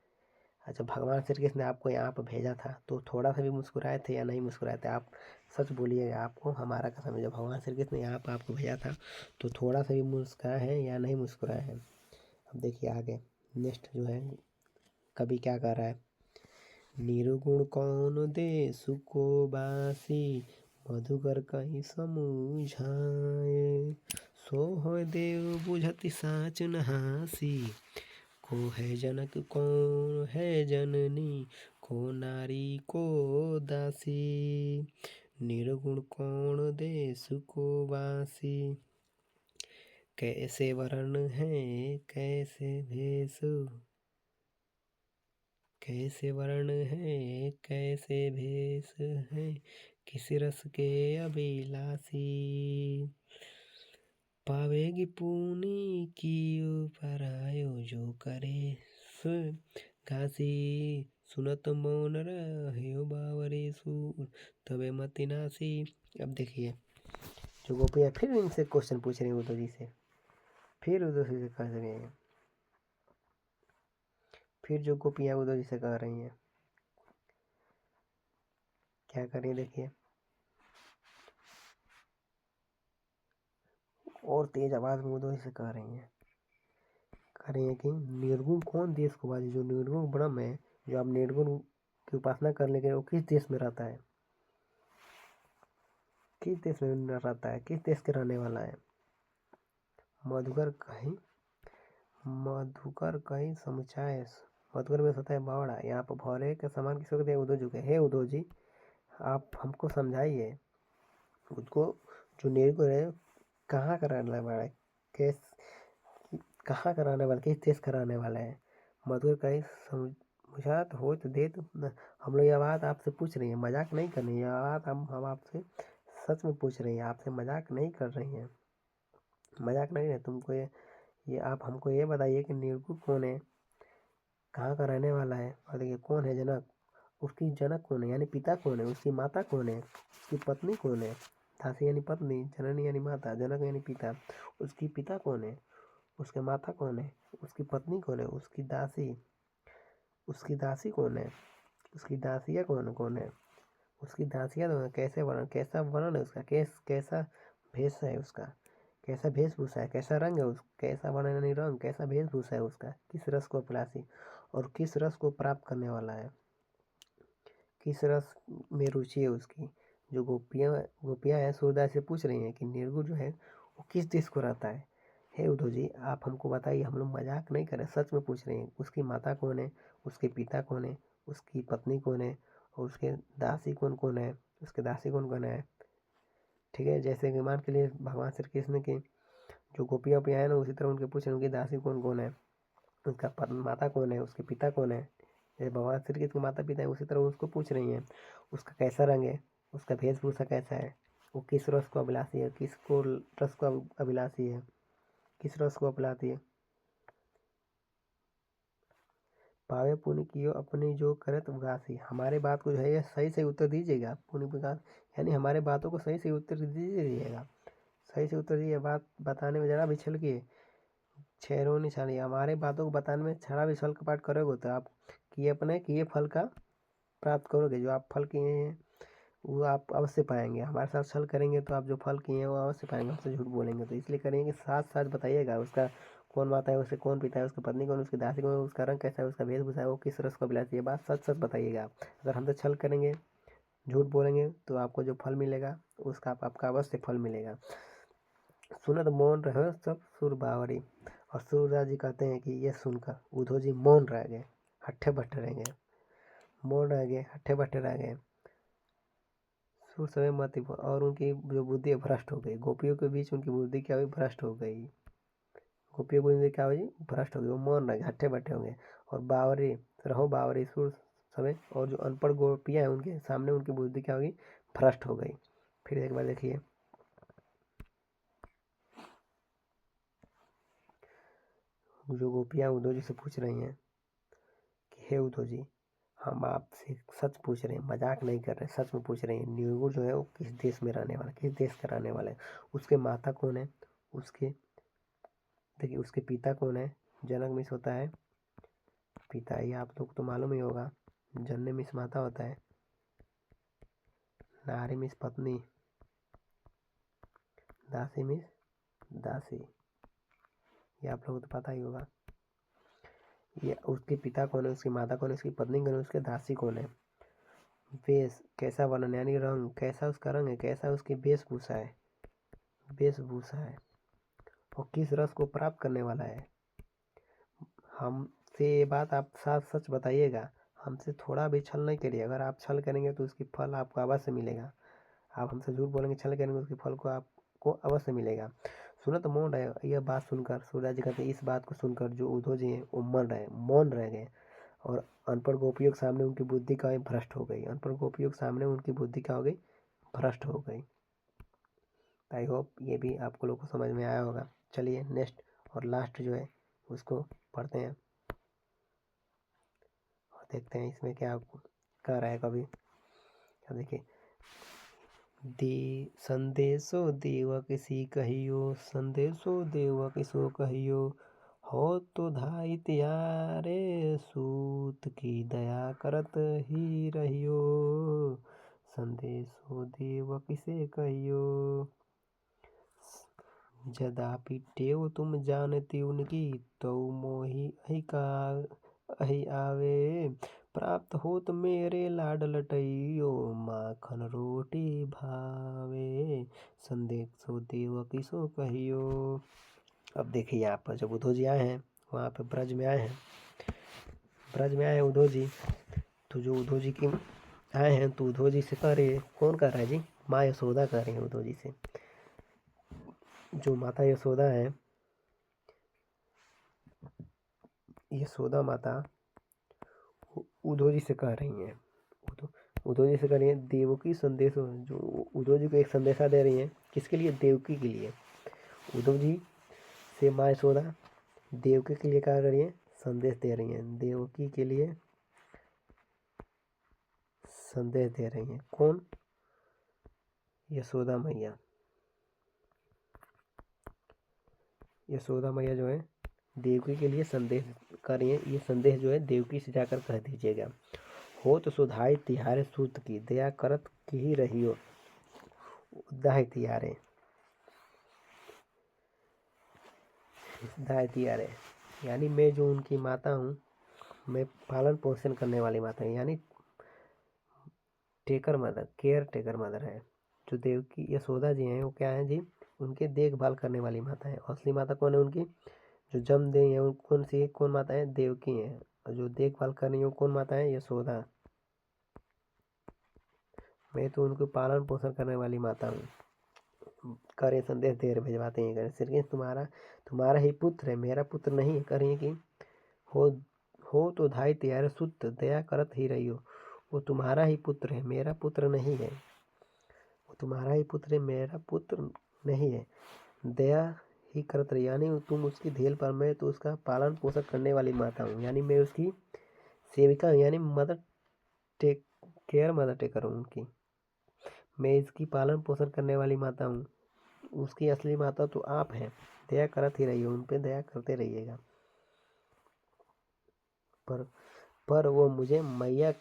अच्छा, भगवान श्री कृष्ण ने आपको यहाँ पर भेजा था तो थोड़ा सा भी मुस्कुराए थे या नहीं मुस्कुराए थे? आप सच बोलिएगा, आपको हमारा कसम है। जब भगवान श्री कृष्ण ने यहाँ पर आपको भेजा था तो थोड़ा सा भी मुस्कुराए हैं या नहीं मुस्कुराए हैं? अब देखिए आगे नेक्स्ट जो है कवि क्या कर रहा है। निर्गुण कौन दे सुको बासी, मधुकर कहीं समझाए, सो होय देव बुझति साच नहासी, को है जनक कौन है जननी, को नारी को दासी, निर्गुण कौन दे सुको बासी, कैसे वर्ण है कैसे भेष, कैसे वर्ण है कैसे भेष है, किस रस के अभिलाषी, पावेगी पूनी की परायो जो करे घासी, सुनत मौन रहो बावरे सूर, तबे मति नासी। अब देखिए जो गोपियाँ फिर इनसे क्वेश्चन पूछ रही हैं उद्धव जी से, फिर उद्धव जी से कह रही हैं, फिर जो गोपियाँ उद्धव जी से कह रही हैं क्या करें, देखिए और तेज आवाज में उद्धव जी से कह रही हैं कि निर्गुण कौन देश को बाजी, जो निर्गुण ब्रह्म है, जो आप निर्गुण की उपासना करने के लिए, वो किस देश में रहता है, किस देश में रहता है, किस देश के रहने वाला है? मधुकर कहीं समुचाय, मधुकर में होता है बावड़ा, यहाँ पर भौरे के समान किसी को दे उद्धव जी के, हे उद्धव जी आप हमको समझाइए उसको, जो निर्गुण है कहाँ कराने वाला है, कैस कहाँ कराने वाला, किस देश कराने वाला है। मधुर कहीं समझात हो तो दे तो हम लोग यह बात आपसे पूछ रही हैं, मजाक नहीं कर रही है, यह बात हम आपसे सच में पूछ रही हैं, आपसे मजाक नहीं कर रही हैं, मजाक नहीं है। तुमको ये आप हमको ये बताइए कि निर्गुण कौन है, कहाँ का रहने वाला है, और देखिए कौन है जनक, उसकी जनक कौन है यानी पिता कौन है, उसकी माता कौन है, उसकी पत्नी कौन है। दासी यानी पत्नी, जननी यानी माता, जनक यानी पिता। उसकी पिता कौन है, उसके माता कौन है, उसकी पत्नी कौन है, उसकी दासी कौन है, उसकी दासियाँ कौन कौन है, उसकी दासियाँ तो कैसे वर्णन, कैसा वर्णन है उसका, कैसा भेष है उसका, कैसा वेशभूषा है, कैसा रंग है कैसा वर्णन यानी रंग, कैसा वेशभूषा है उसका, किस रस को अभिलाषी और किस रस को प्राप्त करने वाला है, किस रस में रुचि है उसकी। जो गोपियाँ हैं सूरदास से पूछ रही हैं कि निर्गुण जो है वो किस देश को रहता है। हे उद्धव जी आप हमको बताइए, हम लोग मजाक नहीं कर रहे, सच में पूछ रहे हैं। उसकी माता कौन है, उसके पिता कौन है, उसकी पत्नी कौन है, और उसके दासी कौन कौन है, उसके दासी कौन कौन है। ठीक है, जैसे कि मान के लिए भगवान श्री कृष्ण की जो गोपियाँ वोपियाँ हैं ना, उसी तरह उनके पूछ रहे हैं उनकी दासी कौन कौन है, उसका माता कौन है, उसके पिता कौन है। जैसे भगवान श्री कृष्ण के माता पिता है उसी तरह उसको पूछ रही हैं। उसका कैसा रंग है, उसका वेशभूषा कैसा है, वो किस रस को अभिलाषी है, किसको रस को अभिलाषी है, किस रस को अपनाती है। पावे पुण्य कियो अपनी जो करत उगासी। हमारे बात को जो है ये सही से उत्तर दीजिएगा, पुण्य विकास यानी हमारे बातों को सही से उत्तर दीजिएगा, सही से उत्तर दीजिए। बात बताने में जरा भी छलकिए, छेड़ो नहीं छाड़िए, हमारे बातों को बताने में छड़ा भी छल कपाट करोगे तो आप किए अपने किए फल का प्राप्त करोगे। जो आप फल किए हैं वो आप अवश्य पाएंगे, हमारे साथ छल करेंगे तो आप जो फल किए हैं वो अवश्य पाएंगे, हमसे झूठ बोलेंगे तो इसलिए करेंगे। साथ साथ बताइएगा उसका कौन माता है, उससे कौन पिता है, उसकी पत्नी कौन, उसकी दासी कौन, उसका रंग कैसा है, उसका वेशभूषा है, वो किस रस को अभिलाषी है। बात सच सच बताइएगा आप। अगर हमसे छल करेंगे झूठ बोलेंगे तो आपको जो फल मिलेगा उसका आपका अवश्य फल मिलेगा। सुनत मौन रहे सब सुर बावरी। और सूरदास जी कहते हैं कि ये सुनकर उद्धव जी मौन रह गए, हट्ठे बट्ठे रह गए, मौन रह गए, हट्ठे बट्ठे रह गए। सुर समय मत और उनकी जो बुद्धि है भ्रष्ट हो गई। गोपियों के बीच उनकी बुद्धि क्या हुई, भ्रष्ट हो गई। गोपियों की बुद्धि क्या हुई, भ्रष्ट हो गई, वो मौन रह गए, हट्ठे बट्ठे हो गए। और बावरी रहो बावरी सुर समय, और जो अनपढ़ गोपियाँ हैं उनके सामने उनकी बुद्धि क्या होगी, भ्रष्ट हो गई। फिर एक बार देखिए, जो गोपियाँ उद्धव जी से पूछ रही हैं कि हे उद्धव जी हम आपसे सच पूछ रहे हैं, मजाक नहीं कर रहे, सच में पूछ रहे हैं। निर्गुण जो है वो किस देश में रहने वाला है, किस देश का रहने वाला है, उसके माता कौन है, उसके देखिए उसके पिता कौन है। जनक मिस होता है पिता, ये आप लोग तो मालूम ही होगा। जननी मिस माता होता है, नारी मिस पत्नी, दासी मिस दासी, ये आप लोगों को तो पता ही होगा। ये उसके पिता कौन है, उसकी माता कौन है, उसकी पत्नी कौन है, उसके दासी कौन है। वेश कैसा वर्णन यानी रंग, कैसा उसका रंग है, कैसा उसकी वेशभूषा है, वेशभूषा है, और किस रस को प्राप्त करने वाला है। हमसे ये बात आप साथ सच बताइएगा, हमसे थोड़ा भी छल नहीं करिए। अगर आप छल करेंगे तो उसकी फल आपको अवश्य मिलेगा। आप हमसे झूठ बोलेंगे, छल करेंगे, उसके फल को आपको अवश्य मिलेगा। सुनत मौन रहे, यह बात सुनकर सूरदास जी कहते हैं इस बात को सुनकर जो उद्धव जी हैं वो मौन रह गए। और अनपढ़ गोपियों के सामने उनकी बुद्धि क्या हुई, भ्रष्ट हो गई। अनपढ़ गोपियों के सामने उनकी बुद्धि क्या हो गई, भ्रष्ट हो गई। आई होप ये भी आपको लोग को समझ में आया होगा। चलिए नेक्स्ट और लास्ट जो है उसको पढ़ते हैं और देखते हैं इसमें क्या कह रहा है कभी। अब देखिए, संदेशो देव किसी कहियो, संदेशो देव किसो कहियो, हो तो धाई त्यारे सूत की दया करत ही रहियो, संदेशो देव किसे कहियो। यद्यपि टेव तुम जानती उनकी, तो मोहि अहि आवे, प्राप्त होत मेरे लाड लटइयो, माखन रोटी भावे, संदेशो देव किसो कहियो। अब देखिए यहाँ पर जब उद्धव जी आए हैं, वहाँ पे ब्रज में आए हैं, ब्रज में आए हैं उद्धव जी, तो जो उद्धव जी की आए हैं तो उद्धव जी से कह रही है। कौन कह रहा है जी? माँ यशोदा कह रही है उद्धव जी से। जो माता यशोदा है, यशोदा माता उद्धव जी से कह रही हैं। उद्धव जी से कह रही हैं देवकी संदेश, जो उद्धव जी को एक संदेशा दे रही हैं। किसके लिए? देवकी के लिए। उद्धव जी से माँ यशोदा देवकी के लिए क्या कर रही है? संदेश दे रही हैं। देवकी के लिए संदेश दे रही हैं। कौन? यशोदा मैया। यशोदा मैया जो है देवकी के लिए संदेश कर रही है। ये संदेश जो है देवकी से जाकर कह दीजिएगा। हो तो सुधाई तिहारे सूत की, दया करत की ही रहियो दाय तिहारे। दाय तिहारे यानी मैं जो उनकी माता हूँ, मैं पालन पोषण करने वाली माता हूँ, यानी taker mother, care taker mother है। जो देवकी यशोदा जी हैं वो क्या है जी? उनके देखभाल करने वाली माता है। असली माता कौन है उनकी? जो जन्म दी है वो कौन सी है? कौन माता है? देवकी है। और जो देखभाल कर रही है वो कौन माता है? यशोदा। मैं तो उनको पालन पोषण करने वाली माता हूँ। करे संदेश देर भिजवाते हैं। करे श्री कृष्ण तुम्हारा ही पुत्र है, मेरा पुत्र नहीं है। करें कि हो हो तो धाई त्यार शुद्ध, दया करत ही रहियो। वो तुम्हारा ही पुत्र है, मेरा पुत्र नहीं है। वो तुम्हारा ही पुत्र है, मेरा पुत्र नहीं है। दया ही करत रही, यानी तुम उसकी धेल पर, मैं तो उसका पालन पोषण करने वाली माता हूँ, यानी मैं उसकी सेविका हूँ, यानी mother take care, mother taker हूँ उनकी। मैं इसकी पालन पोषण करने वाली माता हूँ। उसकी असली माता तो आप हैं। दया करत ही रहिए, उन पे दया करते रहिएगा। पर वो मुझे मैया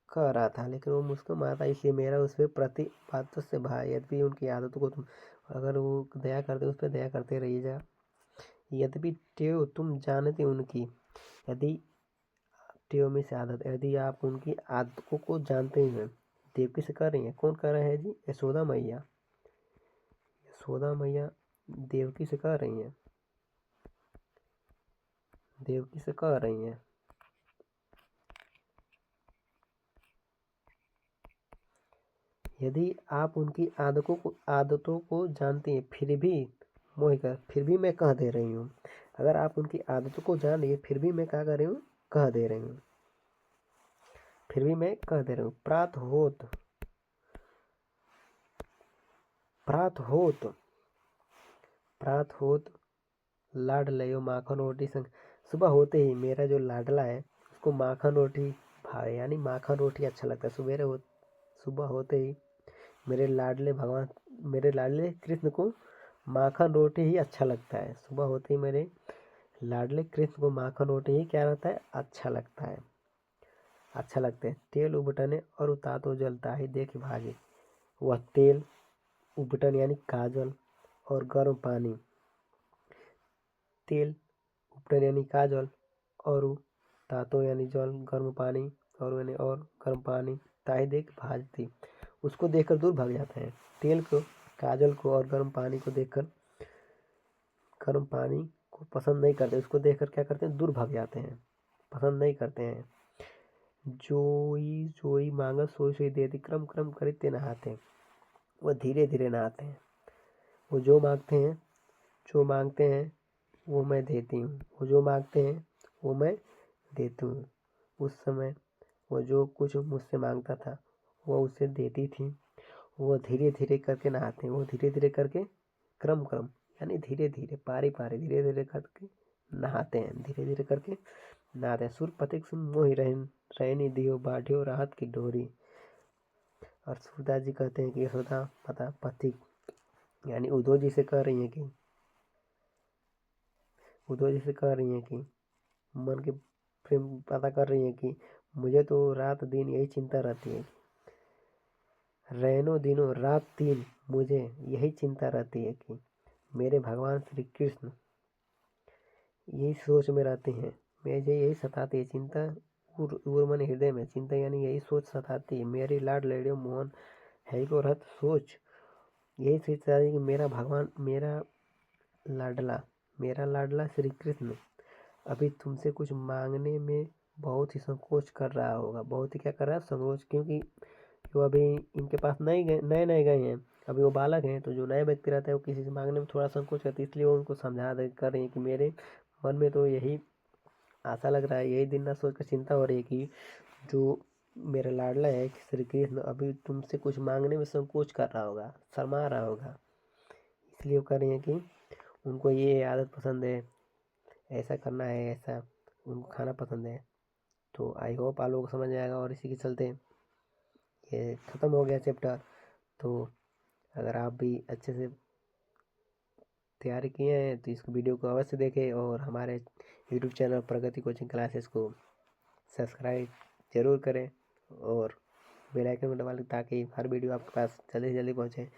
कह रहा था, लेकिन वो मुझको माता, इसलिए मेरा उस पर प्रति वात्सल्य भाई। यद्यपि उनकी आदतों को तुम, अगर वो दया करते उस पर दया करते रहिएगा। यद्यपि टेव तुम जानते उनकी, यदि टेव में से आदत, यदि आप उनकी आदतों को जानते ही हैं। देवकी से कर रही हैं। कौन कर रहा है जी? यशोदा मैया। यशोदा मैया देवकी से कह रही हैं। देवकी से कह रही हैं यदि आप उनकी आदतों को जानते हैं, फिर भी मैं कह दे रही हूँ। अगर आप उनकी आदतों को जान लिए, फिर भी मैं क्या कर रही हूँ? कह दे रही हूँ। फिर भी मैं कह दे रही हूँ। प्रात होत लाड लयो माखन रोटी संग। सुबह होते ही मेरा जो लाडला है उसको माखन रोटी भावे, यानी माखन रोटी अच्छा लगता है। सुबह होते ही मेरे लाडले कृष्ण को माखन रोटी ही अच्छा लगता है। सुबह होते ही मेरे लाडले कृष्ण को माखन रोटी ही क्या रहता है? अच्छा लगता है। अच्छा लगता है। तेल उबटने और उतातो जलता ही देख भागे। वह तेल उबटन यानी काजल और गर्म पानी, तेल उपटन यानी काजल, और तातो यानी जल, गर्म पानी, और यानी और गर्म पानी, ताही देख भाजती, उसको देखकर दूर भाग जाते हैं। तेल को, काजल को और गर्म पानी को देखकर, गर्म पानी को पसंद नहीं करते, उसको देखकर क्या करते हैं? दूर भाग जाते हैं, पसंद नहीं करते हैं। जोई जोई मांगत सोई सोई देती, क्रम क्रम करते नहाते हैं। वह धीरे धीरे नहाते हैं। वो जो मांगते हैं वो मैं देती हूँ। वो जो मांगते हैं वो मैं देती हूँ। उस समय वो जो कुछ मुझसे मांगता था वो उसे देती थी। वो धीरे धीरे करके नहाते हैं। वो धीरे धीरे करके, क्रम क्रम यानी धीरे धीरे, पारी पारी, धीरे धीरे करके नहाते हैं। धीरे धीरे करके नहाते हैं। सुर पथिक सुन मोहि रहनी दियो बाढ़ियो राहत की डोरी। और सूरदास जी कहते हैं कि यशोदा माता पथिक यानी उद्धव जी से कह रही हैं कि मन के प्रेम पता कर रही हैं कि मुझे तो रात दिन यही चिंता रहती है। रैनो दिनों रात दिन मुझे यही चिंता रहती है कि मेरे भगवान श्री कृष्ण, यही सोच में रहते हैं। मुझे यही सताती है चिंता, उर मन हृदय में चिंता, यानी यही सोच सताती है। मेरी लाड लेडियो मोहन है को रथ सोच, यही सोचता है कि मेरा भगवान, मेरा लाडला श्री कृष्ण अभी तुमसे कुछ मांगने में बहुत ही संकोच कर रहा होगा। बहुत ही क्या कर रहा है? संकोच, क्योंकि कि वो अभी इनके पास नए नए गए हैं, अभी वो बालक हैं, तो जो नए व्यक्ति रहता है वो किसी से मांगने में थोड़ा संकोच करते हैं, इसलिए वो उनको समझा कर रहे हैं कि मेरे मन में तो यही आशा लग रहा है, यही दिन रात सोच कर चिंता हो रही है कि जो मेरा लाडला है कि श्री कृष्ण अभी तुमसे कुछ मांगने में संकोच कर रहा होगा, शर्मा रहा होगा, इसलिए वो कह रही हैं कि उनको ये आदत पसंद है, ऐसा करना है, ऐसा उनको खाना पसंद है। तो आई होप आप लोगों को समझ आएगा, और इसी के चलते ये ख़त्म हो गया चैप्टर। तो अगर आप भी अच्छे से तैयारी किए हैं तो इस वीडियो को अवश्य देखें, और हमारे यूट्यूब चैनल प्रगति कोचिंग क्लासेस को सब्सक्राइब ज़रूर करें, और बेल आइकन में दबा लें ताकि हर वीडियो आपके पास जल्दी से जल्दी पहुँचे।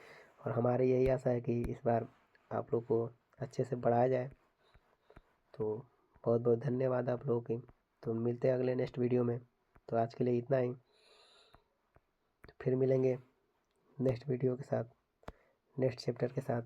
और हमारी यही आशा है कि इस बार आप लोग को अच्छे से पढ़ाया जाए। तो बहुत बहुत धन्यवाद आप लोगों की। तो मिलते हैं अगले नेक्स्ट वीडियो में। तो आज के लिए इतना ही, फिर मिलेंगे नेक्स्ट वीडियो के साथ, नेक्स्ट चैप्टर के साथ।